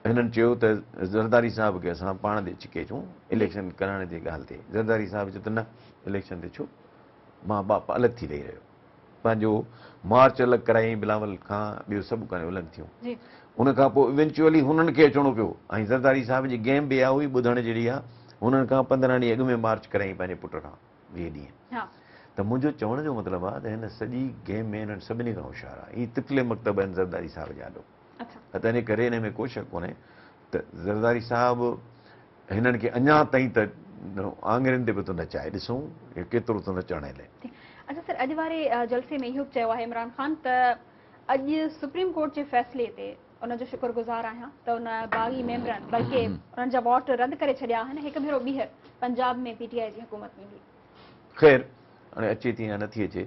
हिननि चयो त ज़रदारी साहिब खे असां पाण ते छिके अचूं इलेक्शन कराइण जी ॻाल्हि ते। ज़रदारी साहिब चयो त न, इलेक्शन ते छो, मां बाप अलॻि थी वेही रहियो, पंहिंजो मार्च अलॻि कराई बिलावल खां, ॿियो सभु करे अलॻि थियूं। जी उनखां पोइ इवेंचुअली हुननि खे अचिणो पियो। ऐं ज़रदारी साहिब जी गेम बि इहा हुई ॿुधण जहिड़ी आहे, हुननि खां 15 ॾींहं अॻु में मार्च कराई पंहिंजे पुट खां 20 ॾींहं। हा त मुंहिंजो चवण जो मतिलबु आहे त हिन सॼी गेम में हिननि सभिनी खां होशियारु आहे। हीअ तिफले मकतब आहिनि ज़रदारी साहिब जा ॾो। अच्छा त इन करे हिन में को शक कोन्हे त ज़रदारी साहिबु हिननि खे अञा ताईं त आङुरियुनि ते बि थो नचाए। ॾिसूं केतिरो थो नचण लाइ। अच्छा सर, अॼु वारे जलसे में इहो बि चयो आहे इमरान ख़ान त अॼु सुप्रीम कोर्ट जे फ़ैसिले ते उनजो शुक्रगुज़ार आहियां त उन बागी मेंबरनि बल्कि उन्हनि जा वोट रद्द करे छॾिया आहिनि। हिकु भेरो ॿीहर पंजाब में पीटीआई जी हुकूमत ईंदी। ख़ैर हाणे अचे थी या नथी अचे,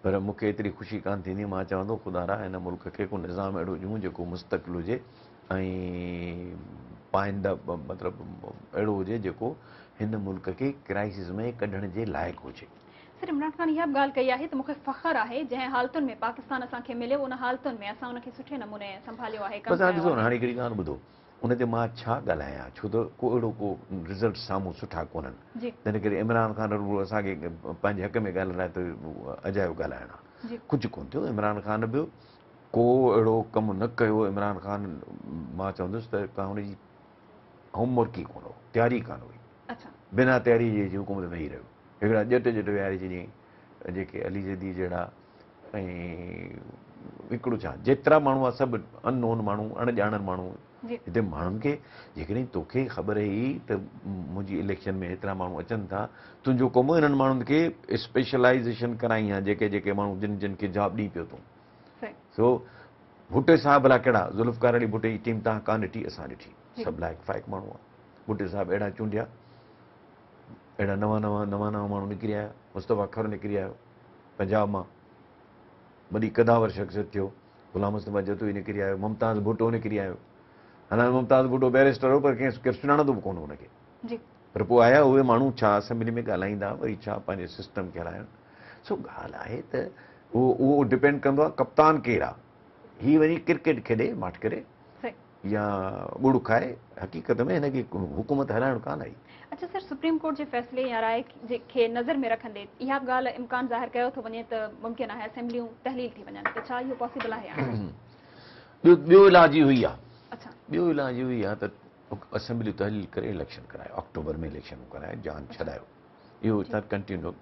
पर मूंखे एतिरी ख़ुशी कान थींदी। मां चवंदो ख़ुदा रा हिन मुल्क खे को निज़ाम अहिड़ो ॾियूं जेको मुस्तक़िल हुजे ऐं पाईंदा, मतिलबु अहिड़ो हुजे जेको हिन मुल्क खे क्राइसिस में कढण जे लाइक़ु हुजे। सर, इमरान ख़ान इहा बि ॻाल्हि कई आहे त मूंखे फ़ख़्रु आहे जंहिं हालतुनि में पाकिस्तान असांखे मिलियो उन हालतुनि में असां उनखे सुठे नमूने संभालियो आहे, कमु बसि हाणे कयो ॾिसो न, आहे। हाणे हिकिड़ी ॻाल्हि ॿुधो, उन ते मां छा ॻाल्हायां, छो त को अहिड़ो को रिज़ल्ट साम्हूं सुठा कोन्हनि। जी तंहिं करे इमरान ख़ान रुॻो असांखे पंहिंजे हक़ में ॻाल्हाए त अजायो ॻाल्हाइणु आहे, जी कुझु कोन्ह थियो। इमरान ख़ान बि को अहिड़ो कमु न कयो। इमरान ख़ान मां चवंदुसि त का हुनजी होमवर्क ई कोन हो, तयारी कान हुई, अच्छा बिना तयारी जे हुकूमत वेही रहियो। हिकिड़ा ॼट विहारे छॾियईं, जेके अली जदी जहिड़ा, ऐं हिकिड़ो छा जेतिरा माण्हू आहे सभु अननोन माण्हू, अणॼाणल माण्हू। जी हिते माण्हुनि खे जेकॾहिं तोखे ख़बर ई त मुंहिंजी इलेक्शन में हेतिरा माण्हू अचनि था, तुंहिंजो कमु हिननि माण्हुनि खे स्पेशलाइज़ेशन कराई आहे, जेके जेके माण्हू जिन जिन खे जॉब ॾेई पियो तूं। सही सो भुटे साहिब भला कहिड़ा, ज़ुल्फ़कार अली भुटे जी टीम तव्हां कान ॾिठी, असां ॾिठी, जी सभु लाइक़ फ़ाइक़ माण्हू आहे। भुटे साहिब अहिड़ा चूंडिया, अहिड़ा नवां माण्हू निकिरी आया। मुस्तफ़ा खर निकिरी आयो पंजाब मां, वॾी कदावर शख़्सियत थियो। ग़ुलाम मुस्तफ़ा जतोई निकिरी आयो। मुमताज़ भुट्टो निकिरी आयो। हालांकि मुमताज़ भुट्टो बैरिस्टर हो, पर केरु सुञाणंदो बि कोन हुनखे। जी पर पोइ आया उहे माण्हू, छा असेंबली में ॻाल्हाईंदा, वरी छा पंहिंजे सिस्टम खे हलाइनि। सो ॻाल्हि आहे त उहो डिपेंड कंदो आहे कप्तान केरु आहे। हीअ वञी क्रिकेट खेॾे माठ करे सही या ॻुड़ खाए, हक़ीक़त में हिनखे हुकूमत हलाइणु कान आई। अच्छा सर, सुप्रीम कोर्ट जे फ़ैसिले या राय खे नज़र में रखंदे इहा बि ॻाल्हि इम्कान ज़ाहिर कयो थो वञे त मुमकिन आहे असेंबलियूं तहलील थी वञनि, त छा इहो पॉसिबल आहे? ॿियो इलाज इहो ई आहे। अच्छा ॿियो इलाज इहो ई आहे त असेंबली तहलील करे इलेक्शन करायो, अक्टूबर में इलेक्शन कराए, जान छॾायो। इहो तव्हां कंटिन्यू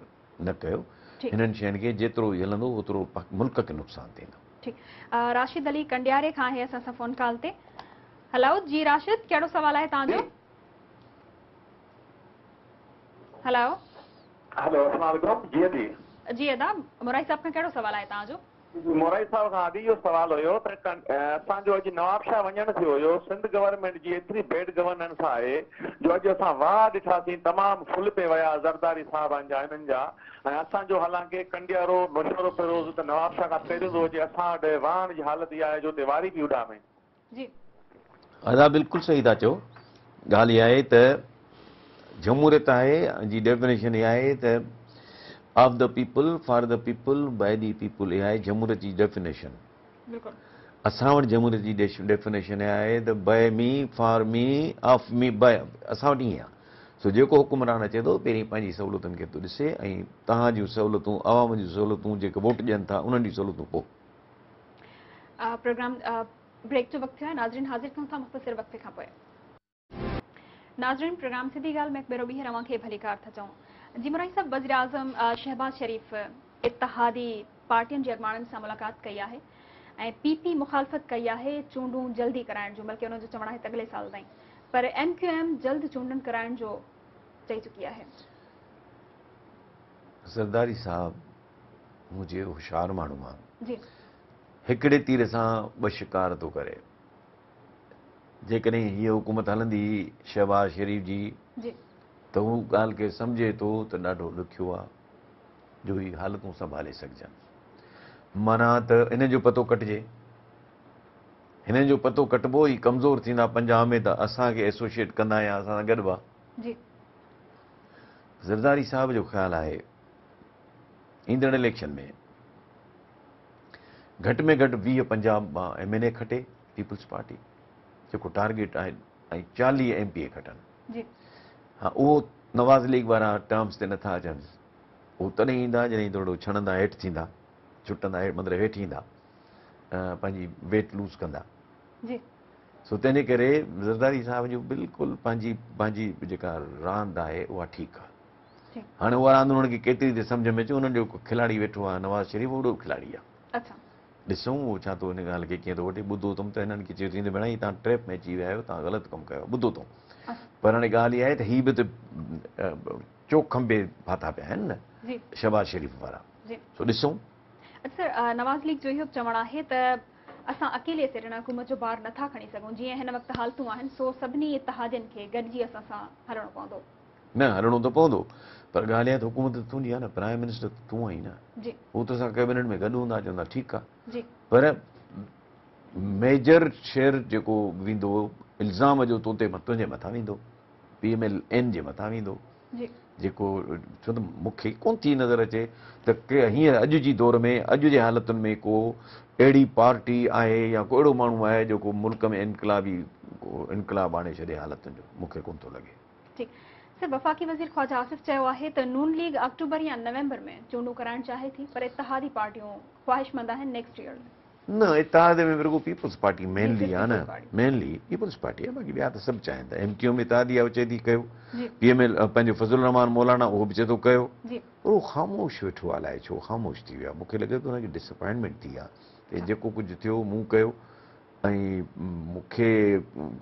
न कयो। हिननि शयुनि खे जेतिरो हलंदो ओतिरो मुल्क खे नुक़सानु थींदो। ठीकु। राशिद अली कंडियारे खां आहे असां सां फ़ोन कॉल ते। हेलो जी राशिद, कहिड़ो सवाल आहे तव्हांजो? हेलो हेलो, अस्सलाम वालेकुम। जी अदी जी अदा, मुराई साहब खां कहिड़ो सवाल आहे तव्हांजो? मोराई साहब खां अॼु इहो सवाल हुयो त असांजो अॼु नवाब शाह वञण थियो हुयो, सिंध गवर्नमेंट जी एतिरी बेड गवर्नेंस आहे जो अॼु असां वाह ॾिठासीं, तमामु फुल पे विया ज़रदारी साहिबान जा हिननि जा, ऐं असांजो हालांकि कंडियारो मशवरो पियो त नवाब शाह खां पहिरियों थो हुजे, असां वटि वाहन जी हालत इहा आहे जो हुते वारी बि उॾामे। जी अदा बिल्कुलु सही था चओ। ॻाल्हि इहा आहे त जमहूरियत आहे जी डेफिनेशन इहा आहे त of the people for the people by the people, इहा आहे जमहूरियत जी डेफिनेशन। बिल्कुलु असां वटि जमहूरियत जी डेफिनेशन इहा आहे त by me for me of me by, असां वटि ईअं आहे। सो जेको हुकुमरान अचे थो पहिरीं पंहिंजी सहूलियतुनि खे थो ॾिसे ऐं तव्हां जूं सहूलियतूं, आवाम जूं सहूलियतूं, जेके वोट ॾियनि था उन्हनि जूं सहूलियतूं पोइ। प्रोग्राम ब्रेक जो वक़्तु थियो आहे। नाज़रीन हाज़िर थियूं था मुख़्तसिर वक़्त खां पोइ। नाज़रीन प्रोग्राम सिधी ॻाल्हि में हिकु भेरो ॿीहर अव्हांखे भली कार था चऊं। जी मुराई साहब, वज़ीर आज़म शहबाज शरीफ़ इत्तहादी पार्टियुनि जे अॻवाननि सां मुलाक़ात कई आहे ऐं पीपी मुखालफ़त कई आहे चूंडूं जल्दी कराइण जो, बल्कि हुनजो चवणु आहे त अॻिले साल ताईं, पर MQM जल्द चूंडनि कराइण जो चई चुकी आहे। ज़रदारी साहब मुंहिंजे होशियारु माण्हू आहे, जी हिकिड़े तीर सां ॿ शिकार थो करे। जेकॾहिं हीअ हुकूमत हलंदी शहबाज शरीफ़ जी जी त हू ॻाल्हि खे सम्झे थो त ॾाढो ॾुखियो आहे जो ही हालतूं संभाले सघजनि। माना त हिन जो पतो कटिजे, हिन जो पतो कटिबो ई कमज़ोर थींदा पंजाब में त असांखे एसोसिएट कंदा या असां सां गॾु आहे। जी ज़रदारी साहब जो ख़्यालु आहे ईंदड़ इलेक्शन में घटि में घटि 20-50 मां MNA खटे पीपल्स पार्टी, जेको टारगेट आहे, ऐं 40 MPA खटनि। जी हा, उहो नवाज़ लीग वारा टर्म्स ते नथा अचनि, उहो तॾहिं ईंदा जॾहिं थोरो छणंदा हेठि थींदा, छुटंदा मतिलबु हेठि ईंदा, पंहिंजी वेट लूज़ कंदा। जी सो तंहिंजे करे ज़रदारी साहब जो बिल्कुलु पंहिंजी पंहिंजी जेका रांदि आहे उहा ठीकु आहे। जी हाणे उहा रांदि उन्हनि खे केतिरी थी सम्झ में अचे, उन्हनि जो खिलाड़ी वेठो आहे नवाज़ शरीफ़, वॾो खिलाड़ी आहे। अच्छा ॾिसूं उहो छा थो हिन ॻाल्हि खे कीअं थो वठे। ॿुधो अथमि त हिननि खे चयो थींदो भेण तव्हां ट्रैप में अची विया आहियो, तव्हां ग़लति कमु कयो, ॿुधो अथऊं। पर हाणे ॻाल्हि इहा आहे त हीअ बि त चोक खंबे फाथा पिया आहिनि न जी शहबाज शरीफ़ वारा। जी सो ॾिसूं। सर, नवाज़ लीग जो इहो चवणु आहे त असां अकेले सिर हिन हुकूमत जो बार नथा खणी सघूं, जीअं हिन वक़्तु हालतूं आहिनि, सो सभिनी इत्तहादियुनि खे गॾिजी असां सां हलणो पवंदो। न हलणो त पवंदो, पर ॻाल्हि इहा त हुकूमत तुंहिंजी आहे न, प्राइम मिनिस्टर तूं आई न, जी हू त असां कैबिनेट में गॾु हूंदा, चवंदा ठीकु आहे। जी पर मेजर शेयर जेको वेंदो इल्ज़ाम जो तो ते तुंहिंजे मथां वेंदो, PMLN जे मथां वेंदो, जी जेको छो त मूंखे कोन थी नज़र अचे त के हींअर अॼु जी दौर में, अॼु जे हालतुनि में को अहिड़ी पार्टी आहे या को अहिड़ो माण्हू आहे जेको मुल्क में इनकलाब आणे छॾे हालतुनि जो, मूंखे कोन थो लॻे। ठीकु। सर, वफ़ाक़ी वज़ीर ख्वाजा आसिफ़ चयो आहे त नून लीग अक्टूबर या नवंबर में चूंडूं कराइणु चाहे थी, पर इत्तहादी पार्टियूं ख़्वाहिशमंद आहिनि नेक्स्ट ईयर में। न, इत्तेहाद में रुगो पीपल्स पार्टी मेनली सिर्फ़ु आहे न, Peoples Party. Mainly Peoples Party आहे, बाक़ी ॿिया त सभु चाहिनि था। MQM इत्तेहादी आहे, चए थी कयो। जी PML पंहिंजो फज़ल रहमान मौलाना उहो बि चए थो कयो। जी उहो ख़ामोश वेठो आहे, अलाए छो ख़ामोश थी वियो आहे। मूंखे लॻे थो हुनखे डिसअपॉइंटमेंट थी आहे कि जेको कुझु थियो मूं कयो ऐं मूंखे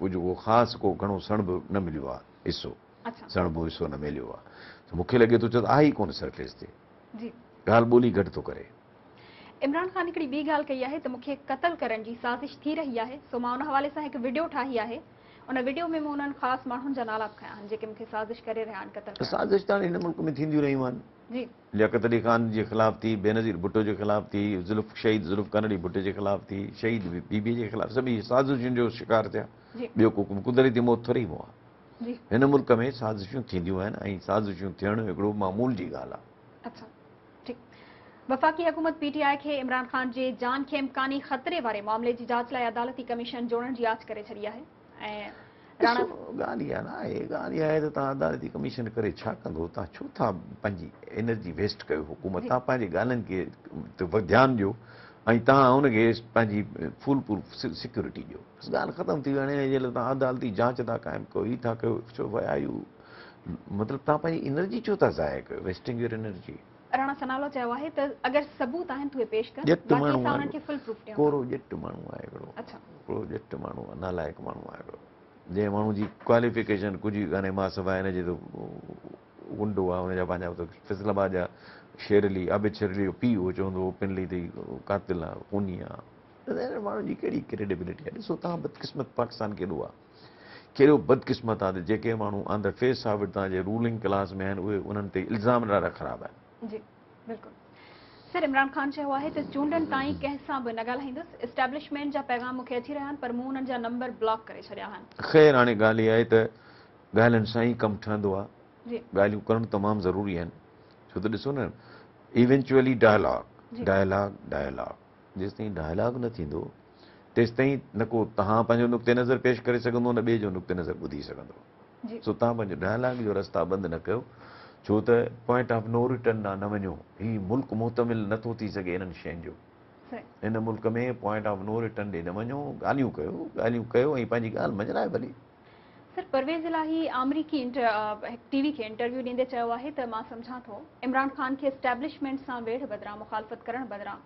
कुझु उहो ख़ासि को घणो सणिबु न मिलियो आहे, हिसो अच्छा सणिबो हिसो न मिलियो आहे। त मूंखे लॻे थो छो त आहे ई कोन सरफेस ते, जी ॻाल्हि ॿोली घटि थो करे। इमरान ख़ान हिकिड़ी ॿी ॻाल्हि कई आहे त मूंखे क़तल करण जी साज़िश थी रही आहे, सो मां उन हवाले सां हिकु वीडियो ठाही आहे। उन वीडियो में मूं उन्हनि ख़ासि माण्हुनि जा नाला खयां आहिनि जेके मूंखे साज़िश करे रहिया आहिनि क़तल करण। साज़िश त हाणे हिन मुल्क में थींदियूं रहियूं आहिनि। जी लियाकत अली ख़ान जे ख़िलाफ़ थी, बेनज़ीर भुट्टो जे ख़िलाफ़ थी, शहीद ज़ुल्फ़िकार अली भुट्टो जे ख़िलाफ़ थी, शहीद बीबी जे ख़िलाफ़, सभई साज़िशुनि जो शिकार थिया। जी ॿियो को कुदरती मौत थोरी हुआ। जी हिन मुल्क में साज़िशूं थींदियूं आहिनि ऐं साज़िशूं थियणु हिकिड़ो मामूल जी ॻाल्हि आहे। अच्छा ठीकु। वफ़ाक़ी हुकूमत PTI खे इमरान ख़ान जे जान खे इम्कानी ख़तरे वारे मामले जी जांच लाइ अदालती कमीशन जोड़ण जी आच करे छॾी आहे ऐं राणा ॻाल्हि इहा न आहे, ॻाल्हि इहा आहे त तव्हां अदालती कमीशन करे छा कंदो, तव्हां छो था पंहिंजी एनर्जी वेस्ट कयो हुकूमत, जी तव्हां पंहिंजे ॻाल्हियुनि खे ध्यानु ॾियो ऐं तव्हां हुनखे पंहिंजी फुल प्रूफ सिक्योरिटी ॾियो, बसि ॻाल्हि ख़तमु थी वञे। जे लाइ तव्हां अदालती जांच था क़ाइमु कयो, ही था कयो, छो विया आहियो, मतिलबु तव्हां पंहिंजी एनर्जी छो था ज़ाया कयो, वेस्टिंग योर एनर्जी। राणा सनालो चयो आहे त अगरि सबूत आहिनि त उहे पेश कनि, ॼट बाक़ी माण्हू असां आहे, उन्हनि खे फुल प्रूफ ॾियूं था। कोरो ॼट माण्हू आहे हिकिड़ो, अच्छा हिकिड़ो ॼट माण्हू आहे, नालाइक माण्हू आहे हिकिड़ो, जंहिं माण्हू जी क्वालिफिकेशन कुझु ई कान्हे, मां सवाइ हिनजे त गुंडो आहे हुनजा पंहिंजा फैसलाबाद जा शेरली आबिद शेरली जो पीउ हो चवंदो हो पिनली ते कातिल आहे खूनी आहे माण्हुनि जी कहिड़ी क्रेडिबिलिटी आहे ॾिसो तव्हां बदकिस्मत पाकिस्तान केॾो आहे कहिड़ो बदकिस्मत आहे जेके माण्हू on the face of it तव्हांजे रूलिंग क्लास में आहिनि उहे उन्हनि ते इल्ज़ाम ॾाढा ख़राबु आहिनि जी बिल्कुलु सर इमरान ख़ान चयो आहे त चूंडनि ताईं कंहिंसां बि न ॻाल्हाईंदुसि एस्टेब्लिशमेंट जा पैगाम मूंखे अची रहिया आहिनि पर मूं उन्हनि जा नंबर ब्लॉक करे छॾिया आहिनि ख़ैर हाणे ॻाल्हि इहा आहे त ॻाल्हियुनि सां ई कमु ठहंदो आहे जी ॻाल्हियूं करणु तमामु ज़रूरी आहिनि छो त ॾिसो न इवेंचुअली डायलॉग जेसिताईं डायलॉग न थींदो तेसिताईं न को तव्हां पंहिंजो नुक़्ते नज़र पेश करे सघंदो न ॿिए जो नुक़्ते नज़र ॿुधी सघंदो जी सो तव्हां पंहिंजो डायलॉग जो रस्ता बंदि न कयो छो त पॉइंट ऑफ नो रिटर्न ॾांहुं न वञो हीउ मुल्क मुतमिल नथो थी सघे इन्हनि शयुनि जो सही हिन मुल्क में पॉइंट ऑफ नो रिटर्न ॾे न वञो ॻाल्हियूं कयो ऐं पंहिंजी ॻाल्हि मञाए भली सर परवेज़ इलाही अमरीकी टीवी खे इंटरव्यू ॾींदे चयो आहे त मां सम्झां थो इमरान ख़ान खे एस्टेब्लिशमेंट सां वेढ़ बदिरां मुखालफ़त करण बदिरां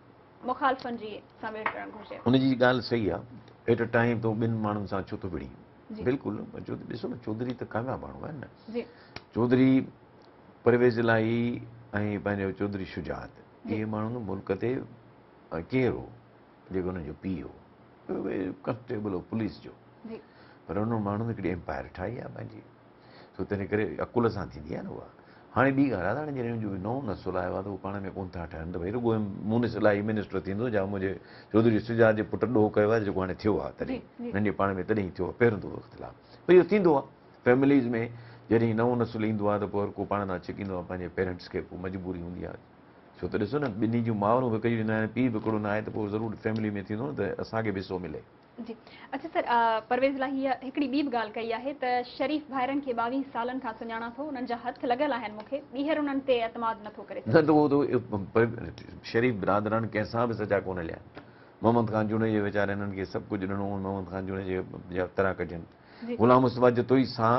मुखालफ़नि जी सां वेढ़ करणु घुरिजे हुनजी ॻाल्हि सही आहे एट अ टाइम तो ॿिनि माण्हुनि सां छो थो विढ़ी जी बिल्कुलु ॾिसो न चौधरी त कामयाबु माण्हू आहिनि न जी चौधरी परवेज़ इलाही ऐं पंहिंजो चौधरी शुजात जी। इहे माण्हू मुल्क ते केरु हो जेको हुनजो पीउ हो कंस्टेबल हो पुलिस जो जी पर हुन माण्हुनि हिकिड़ी एम्पायर ठाही आहे पंहिंजी छो तंहिं करे अकुल सां थींदी आहे न उहा हाणे ॿी ॻाल्हि आहे हाणे जॾहिं जो नओं नसुल आयो आहे त उहो पाण में कोन था ठहनि त भई रुॻो मुनिस इलाही मिनिस्टर थींदो जा मुंहिंजे चौधरी शुजात जे पुटु ॾोह कयो आहे जेको हाणे थियो आहे तॾहिं जी। नंढे पाण में तॾहिं थियो आहे पहिरियों दफ़ो इख़्तिलाफ़ भई इहो थींदो आहे फैमिलीज़ में जॾहिं नओं नसुल ईंदो आहे त पोइ को पाण सां छिकींदो आहे पंहिंजे पेरेंट्स खे पोइ मजबूरी हूंदी आहे छो त ॾिसो न ॿिन्ही जूं माउरूं बि कहिड़ियूं न आहिनि पीउ बि हिकिड़ो न आहे त पोइ ज़रूरु फैमिली में थींदो न त असांखे बि हिसो मिले जी अच्छा सर परवेज़ इलाही हिकिड़ी ॿी बि ॻाल्हि कई आहे त शरीफ़ भाइरनि खे 22 सालनि खां सुञाणा थो उन्हनि जा हथ लॻल आहिनि मूंखे ॿीहर उन्हनि ते एतमाद नथो करे न त उहो त शरीफ़ बिरादरान कंहिंसां बि सजा कोन लिया मोहम्मद ख़ान जुणे जे वीचारे हिननि खे सभु कुझु ॾिनो मोहम्मद ख़ान जुणे जे तरह कजनि जी ग़ुलाम मुस्तफ़ा जतोई सां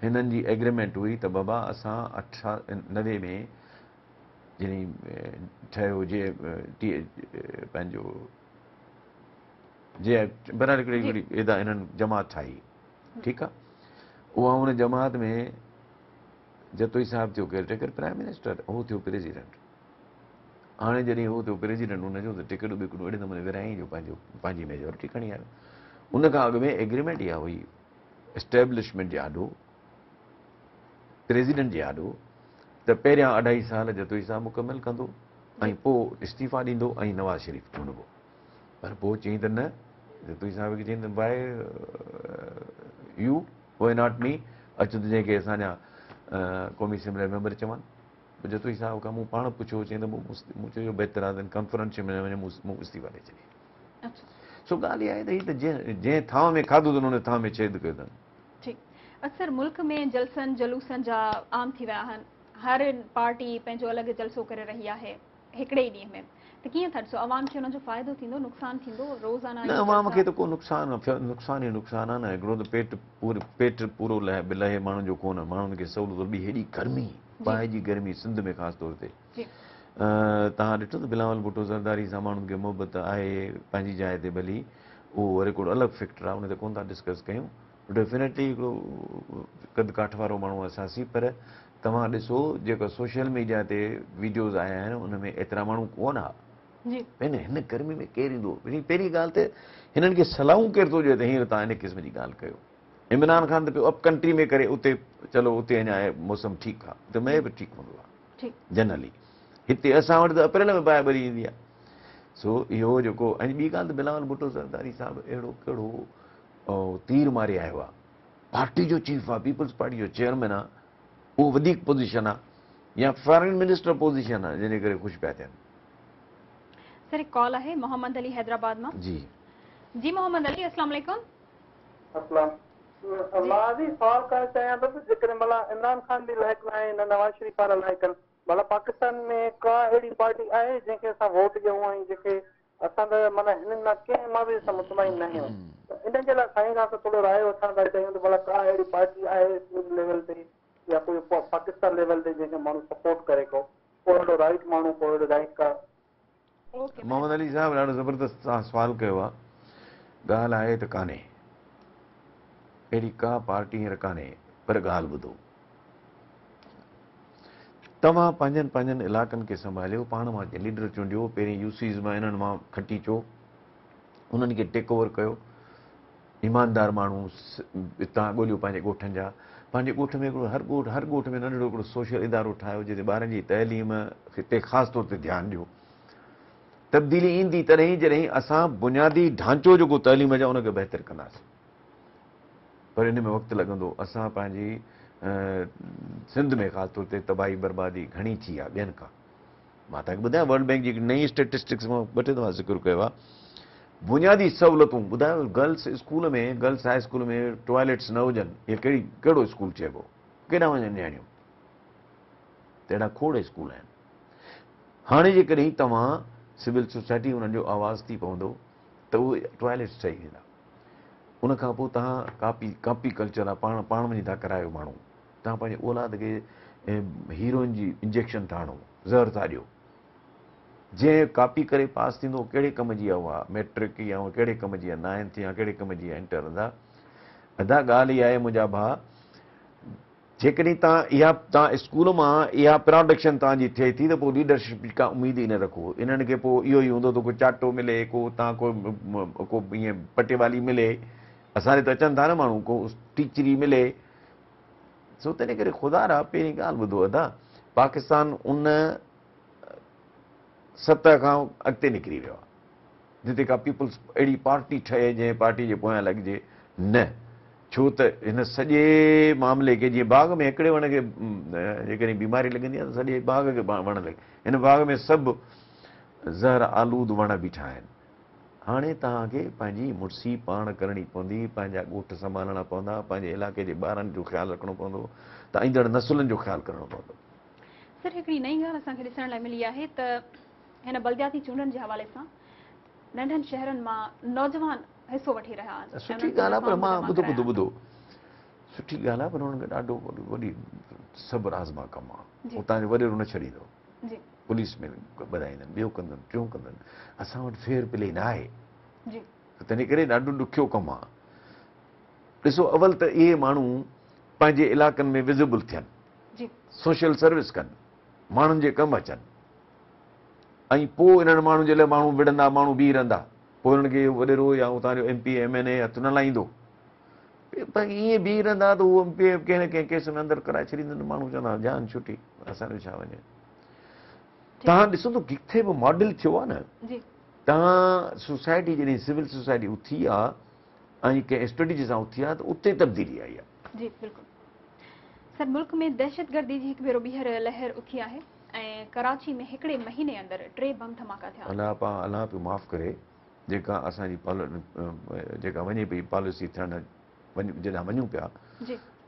हिननि जी एग्रीमेंट हुई त बाबा असां 98 में जॾहिं ठहियो पंहिंजो जीअं बराबर हिकिड़ी हिननि जमात ठाही ठीकु आहे उहा हुन जमात में जतोई साहिबु थियो केयरटेकर प्राइम मिनिस्टर उहो थियो प्रेसिडेंट हाणे जॾहिं उहो थियो प्रेसिडेंट हुनजो त टिकटूं विकटूं अहिड़े नमूने विराई जो पंहिंजी मेजोरिटी खणी आयो उन खां अॻु में एग्रीमेंट इहा हुई एस्टेब्लिशमेंट जे आॾो प्रेसिडेंट जे आॾो त पहिरियां 2.5 साल जतोई साहिबु मुकमिल कंदो ऐं पोइ इस्तीफ़ा ॾींदो ऐं नवाज़ शरीफ़ चूंडबो पर पोइ चई त न जतोई साहिब खे चई त बाए यू वाए नॉट मी अचु त जंहिंखे असांजा क़ौमी असेंबली मेंबर चवनि जतोई साहिब खां मूं पाण पुछियो चई त मूं चयो बहितर आहे कॉन्फ्रेंस में वञे मूं इस्तीफ़ा ॾेई छॾी अच्छा सो ॻाल्हि इहा आहे त हीअ त जंहिं थांव में खाधो अथनि हुन थांव में छेद कयो अथनि ठीकु अच्छा सर मुल्क में जलसनि जलूसनि जा आम थी विया आहिनि हर पार्टी पंहिंजो अलॻि जलसो करे रही आहे हिकिड़े ई ॾींहं में त कीअं था ॾिसो अवाम खे हुनजो फ़ाइदो थींदो नुक़सानु थींदो रोज़ाना न अवाम खे त को नुक़सानु नुक़सानु ई नुक़सानु आहे न हिकिड़ो त पेट पूरो लहे माण्हुनि जो कोन माण्हुनि खे सहूलियत ॿी हेॾी गर्मी बाहि जी गर्मी सिंध में ख़ासि तौर ते जी तव्हां ॾिठो त बिलावल भुट्टो ज़रदारी सां माण्हुनि खे मुहबत आहे पंहिंजी जाइ ते भली उहो वरी हिकिड़ो अलॻि फैक्टर आहे उन ते कोन था डिस्कस कयूं डेफिनेटली हिकिड़ो कद काठ वारो माण्हू असांसी पर तव्हां ॾिसो जेका सोशल मीडिया ते वीडियोज़ आया आहिनि उन में एतिरा माण्हू कोन आहे जी हिन गर्मी में केरु ईंदो पहिरीं ॻाल्हि त हिननि खे सलाहूं केरु थो ॾिए त हींअर तव्हां हिन क़िस्म जी ॻाल्हि कयो इमरान ख़ान त पियो अप कंट्री में करे उते चलो उते अञा मौसम ठीकु आहे उते मए बि ठीकु हूंदो आहे ठीकु जनरली हिते असां वटि त अप्रैल में बाहि भरी ईंदी आहे सो इहो जेको ऐं ॿी ॻाल्हि त बिलावल भुट्टो ज़रदारी साहिबु अहिड़ो कहिड़ो तीर मारे आयो आहे पार्टी जो चीफ आहे पीपल्स पार्टी जो चेयरमैन आहे उहो वधीक पोज़ीशन आहे या फॉरेन मिनिस्टर पोज़ीशन आहे जंहिंजे करे ख़ुशि पिया थियनि सर एक कॉल आहे मोहम्मद अली हैदराबाद में जी जी मोहम्मद अली अस्सलाम वालेकुम असलाम मां बि सवाल करणु चाहियां थो जेकॾहिं भला इमरान ख़ान बि लाइक न आहे नवाज़ शरीफ़ वारा लाइक आहिनि भला पाकिस्तान में का अहिड़ी पार्टी आहे जंहिंखे असां वोट ॾियूं ऐं जेके असां त माना हिननि मां कंहिं मां बि असां मुतमइन न आहियूं इन जे लाइ साईं खां थोरो राय वठणु था चाहियूं त भला का अहिड़ी पार्टी आहे लेवल ते या कोई पाकिस्तान लेवल ते जंहिंखे माण्हू सपोर्ट करे को अहिड़ो राइट माण्हू को अहिड़ो राइट का मोहम्मद अली साहिबु ॾाढो ज़बरदस्त तव्हां सुवाल कयो आहे ॻाल्हि आहे त कान्हे अहिड़ी का पार्टी हींअर कान्हे पर ॻाल्हि ॿुधो तव्हां पंहिंजनि इलाइक़नि खे संभालियो, पाण मां लीडर चूंडियो, पहिरीं यूसीज़ मां इन्हनि मां खटी अचो, उन्हनि खे टेक ओवर कयो, ईमानदार माण्हू तव्हां ॻोल्हियो पंहिंजे ॻोठनि जा, पंहिंजे ॻोठ में हिकिड़ो हर ॻोठ में नंढिड़ो हिकिड़ो सोशल इदारो ठाहियो जिते ॿारनि जी तइलीम ते ख़ासि तौर ते ध्यानु ॾियो। तब्दीली ईंदी तॾहिं जॾहिं असां बुनियादी ढांचो जेको तइलीम जा उनखे बहितर कंदासीं, पर इन में वक़्तु लॻंदो। असां पंहिंजी सिंध में ख़ासि तौर ते तबाही बर्बादी घणी थी आहे ॿियनि खां। मां तव्हांखे ॿुधायां वर्ल्ड बैंक जी नई स्टेटिस्टिक्स मां 2 दफ़ा ज़िक्र कयो आहे। बुनियादी सहूलियतूं ॿुधायो, गर्ल्स स्कूल में, गर्ल्स हाई स्कूल में टॉयलेट्स न हुजनि, इहे कहिड़ो स्कूल चइबो? केॾां वञनि नियाणियूं? त अहिड़ा खोड़ स्कूल आहिनि। हाणे जेकॾहिं तव्हां सिविल सोसाइटी उन्हनि जो आवाज़ थी पवंदो त उहे टॉयलेट्स ठही वेंदा। उनखां पोइ तव्हां कापी कल्चर आहे, पाण वञी था करायो माण्हू। तव्हां पंहिंजे औलाद खे हीरोइन जी इंजेक्शन था हणो, ज़हर था ॾियो। जंहिं कापी करे पास थींदो कहिड़े कम जी आहे उहा, मैट्रिक या कहिड़े कम जी आहे, 9th या कहिड़े कम जी आहे, इंटर अदा ॻाल्हि इहा आहे मुंहिंजा भाउ, जेकॾहिं तव्हां स्कूल मां इहा प्रोडक्शन तव्हांजी थिए थी त पोइ लीडरशिप जी का उमेद ई न रखो। इन्हनि खे पोइ इहो ई हूंदो त को चाटो मिले, को तव्हां को ईअं पटेवाली मिले, असांजे त अचनि था न माण्हू, को टीचरी मिले। सो तंहिं करे ख़ुदा रा पहिरीं ॻाल्हि ॿुधो अदा, पाकिस्तान उन सतह खां अॻिते निकिरी वियो आहे जिते का पीपुल्स अहिड़ी पार्टी ठहे जंहिं पार्टी जे पोयां लॻिजे न। छो त हिन सॼे मामले खे, जीअं बाग़ में हिकिड़े वण खे जेकॾहिं बीमारी लॻंदी आहे त सॼे बाग़ खे वण लॻे। हिन बाग़ में सभु ज़हर आलूद वण बीठा आहिनि। हाणे तव्हांखे पंहिंजी मुड़सी पाण करणी पवंदी, पंहिंजा ॻोठ संभालणा पवंदा, पंहिंजे इलाइक़े जे ॿारनि जो ख़्यालु रखिणो पवंदो, त ईंदड़ नसुलनि जो ख़्यालु करणो पवंदो। सर, हिकिड़ी नई ॻाल्हि असांखे ॾिसण लाइ मिली आहे त हिन बलदियाती चूंडनि जे हवाले सां नंढनि शहरनि मां नौजवान हिसो वठी रहिया आहिनि। सुठी ॻाल्हि आहे, पर मां ॿुधो सुठी ॻाल्हि आहे, पर हुननि खे ॾाढो वॾी सब्र आज़मा कमु आहे। उतां जो वॾेरो न छॾींदो, पुलिस में ॿधाईंदनि, ॿियो कंदनि, टियों कंदनि। असां वटि फेयर प्ले न आहे, तंहिं करे ॾाढो ॾुखियो कमु आहे। ॾिसो, अवल त इहे माण्हू पंहिंजे इलाइक़नि में विज़िबल थियनि, सोशल सर्विस कनि, माण्हुनि जे कमु अचनि, ऐं पोइ इन्हनि माण्हुनि जे लाइ माण्हू विढ़ंदा, माण्हू बीह रहंदा, पोइ हुननि खे वॾेरो या उतां जो MP MNA हथु न लाहींदो। ईअं बीह रहंदा त उहो कंहिं न कंहिं केस में अंदरि कराए छॾींदनि। माण्हू चवंदा जान छुटी, असांजो छा वञे। तव्हां ॾिसो त किथे बि मॉडल थियो आहे न। तव्हां सोसाइटी जॾहिं सिविल सोसाइटी उथी आहे ऐं कंहिं स्ट्रेटेजी सां उथी आहे त उते तब्दीली आई आहे। जी बिल्कुलु। सर, मुल्क में दहशतगर्दी जी हिकु भेरो ॿीहर लहर उथी आहे ऐं कराची में हिकिड़े महीने अंदरि 3 बम धमाका थिया। अलाह पियो माफ़ु करे, जेका असांजी जेका वञे पई पॉलिसी थियणु जॾहिं वञूं पिया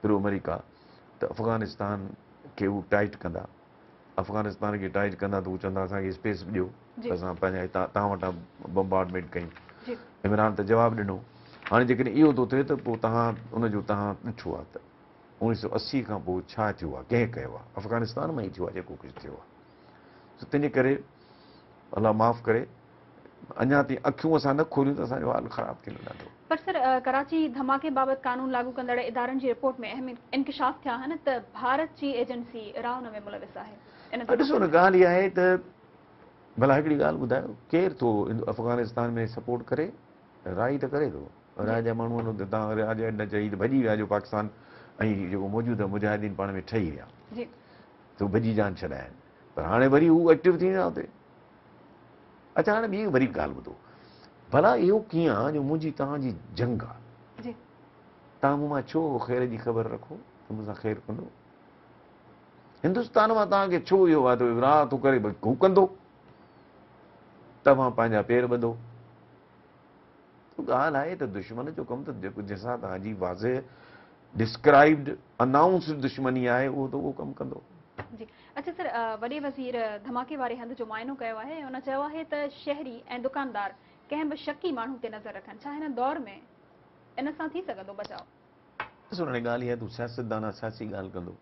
प्रो अमेरिका, त अफ़गानिस्तान खे हू टाइट कंदा। अफ़गानिस्तान खे टाइट कंदा त हू चवंदा असांखे स्पेस ॾियो, असां पंहिंजा हितां तव्हां वटां बम्बार्डमेंट कयूं। इमरान त जवाबु ॾिनो। हाणे जेकॾहिं इहो थो थिए त पोइ उनजो तव्हां ॾिठो आहे त 1980 खां पोइ छा थियो आहे, कंहिं कयो आहे? अफ़गानिस्तान में ई थियो आहे जेको कुझु थियो आहे। तंहिंजे करे अलाह माफ़ु करे, अञा ताईं अखियूं असां न खोलियूं त असांजो हाल ख़राबु थींदो ॾाढो। पर सर, कराची धमाके बाबति कानून लागू कंदड़ इदारनि जी रिपोर्ट में अहम इंकशाफ थिया आहिनि त भारत जी एजेंसी राव में मुलविस आहे। ॾिसो न, ॻाल्हि इहा आहे त भला हिकिड़ी ॻाल्हि ॿुधायो, केरु थो अफ़गानिस्तान में सपोर्ट करे? राई त करे थो, राय जा माण्हू तव्हां राज न चई त भॼी विया जो पाकिस्तान ऐं जेको मौजूदु मुजाहिदीन पाण में ठही विया, त भॼी जान छॾाइनि। पर हाणे वरी हू एक्टिव थी विया हुते। अच्छा, हाणे ॿी वरी ॻाल्हि ॿुधो, भला इहो कीअं आहे जो मुंहिंजी तव्हांजी जंग आहे, तव्हां मूं मां छो ख़ैर जी ख़बर रखो त मूंसां ख़ैरु कंदो? हिंदुस्तान मां तव्हांखे छो इहो आहे त राह थो करे भई हू कंदो, तव्हां पंहिंजा पेर ॿधो? ॻाल्हि आहे त दुश्मन जो कमु त जेको जंहिंसां तव्हांजी वाज़े डिस्क्राइब्ड अनाउंस्ड दुश्मनी आहे उहो त उहो कमु कंदो। जी। अच्छा सर, वॾे वज़ीर धमाके वारे हंधि जो मुआइनो कयो आहे। हुन चयो आहे त शहरी ऐं दुकानदार कंहिं बि शकी माण्हू ते नज़र रखनि। छा हिन दौर में इन सां थी सघंदो बचाव? ॾिसो, हाणे ॻाल्हि इहा आहे, तूं सियासतदान आहे, सियासी ॻाल्हि कंदो।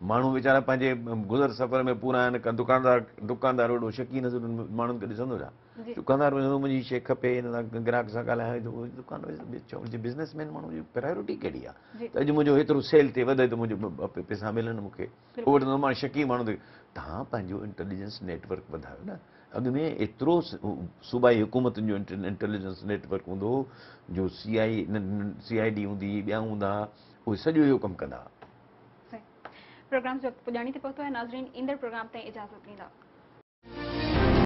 माण्हू वीचारा पंहिंजे गुज़र सफ़र में पूरा आहिनि दुकानदार वॾो शकी नज़र माण्हुनि खे ॾिसंदो छा जी दुकानदार मुंहिंजी शइ खपे हिन सां ग्राहक सां ॻाल्हायां दुकान जो बिज़नेसमैन माण्हू जी प्रायोरिटी कहिड़ी आहे जी त अॼु मुंहिंजो हेतिरो सेल थिए वधे त मुंहिंजो पैसा मिलनि मूंखे बिल्कुलु। उहो वठंदो मां शकी माण्हू ते तव्हां पंहिंजो इंटेलिजेंस नेटवर्क वधायो न अॻु में एतिरो सूबाई हुकूमतुनि जो इंटेलिजेंस नेटवर्क हूंदो जो CID हूंदी ॿिया हूंदा उहे सॼो इहो कमु कंदा सही प्रोग्राम जो वक़्तु पुॼाणी ते पहुतो आहे नाज़रीन ईंदड़ प्रोग्राम ताईं इजाज़त ॾींदा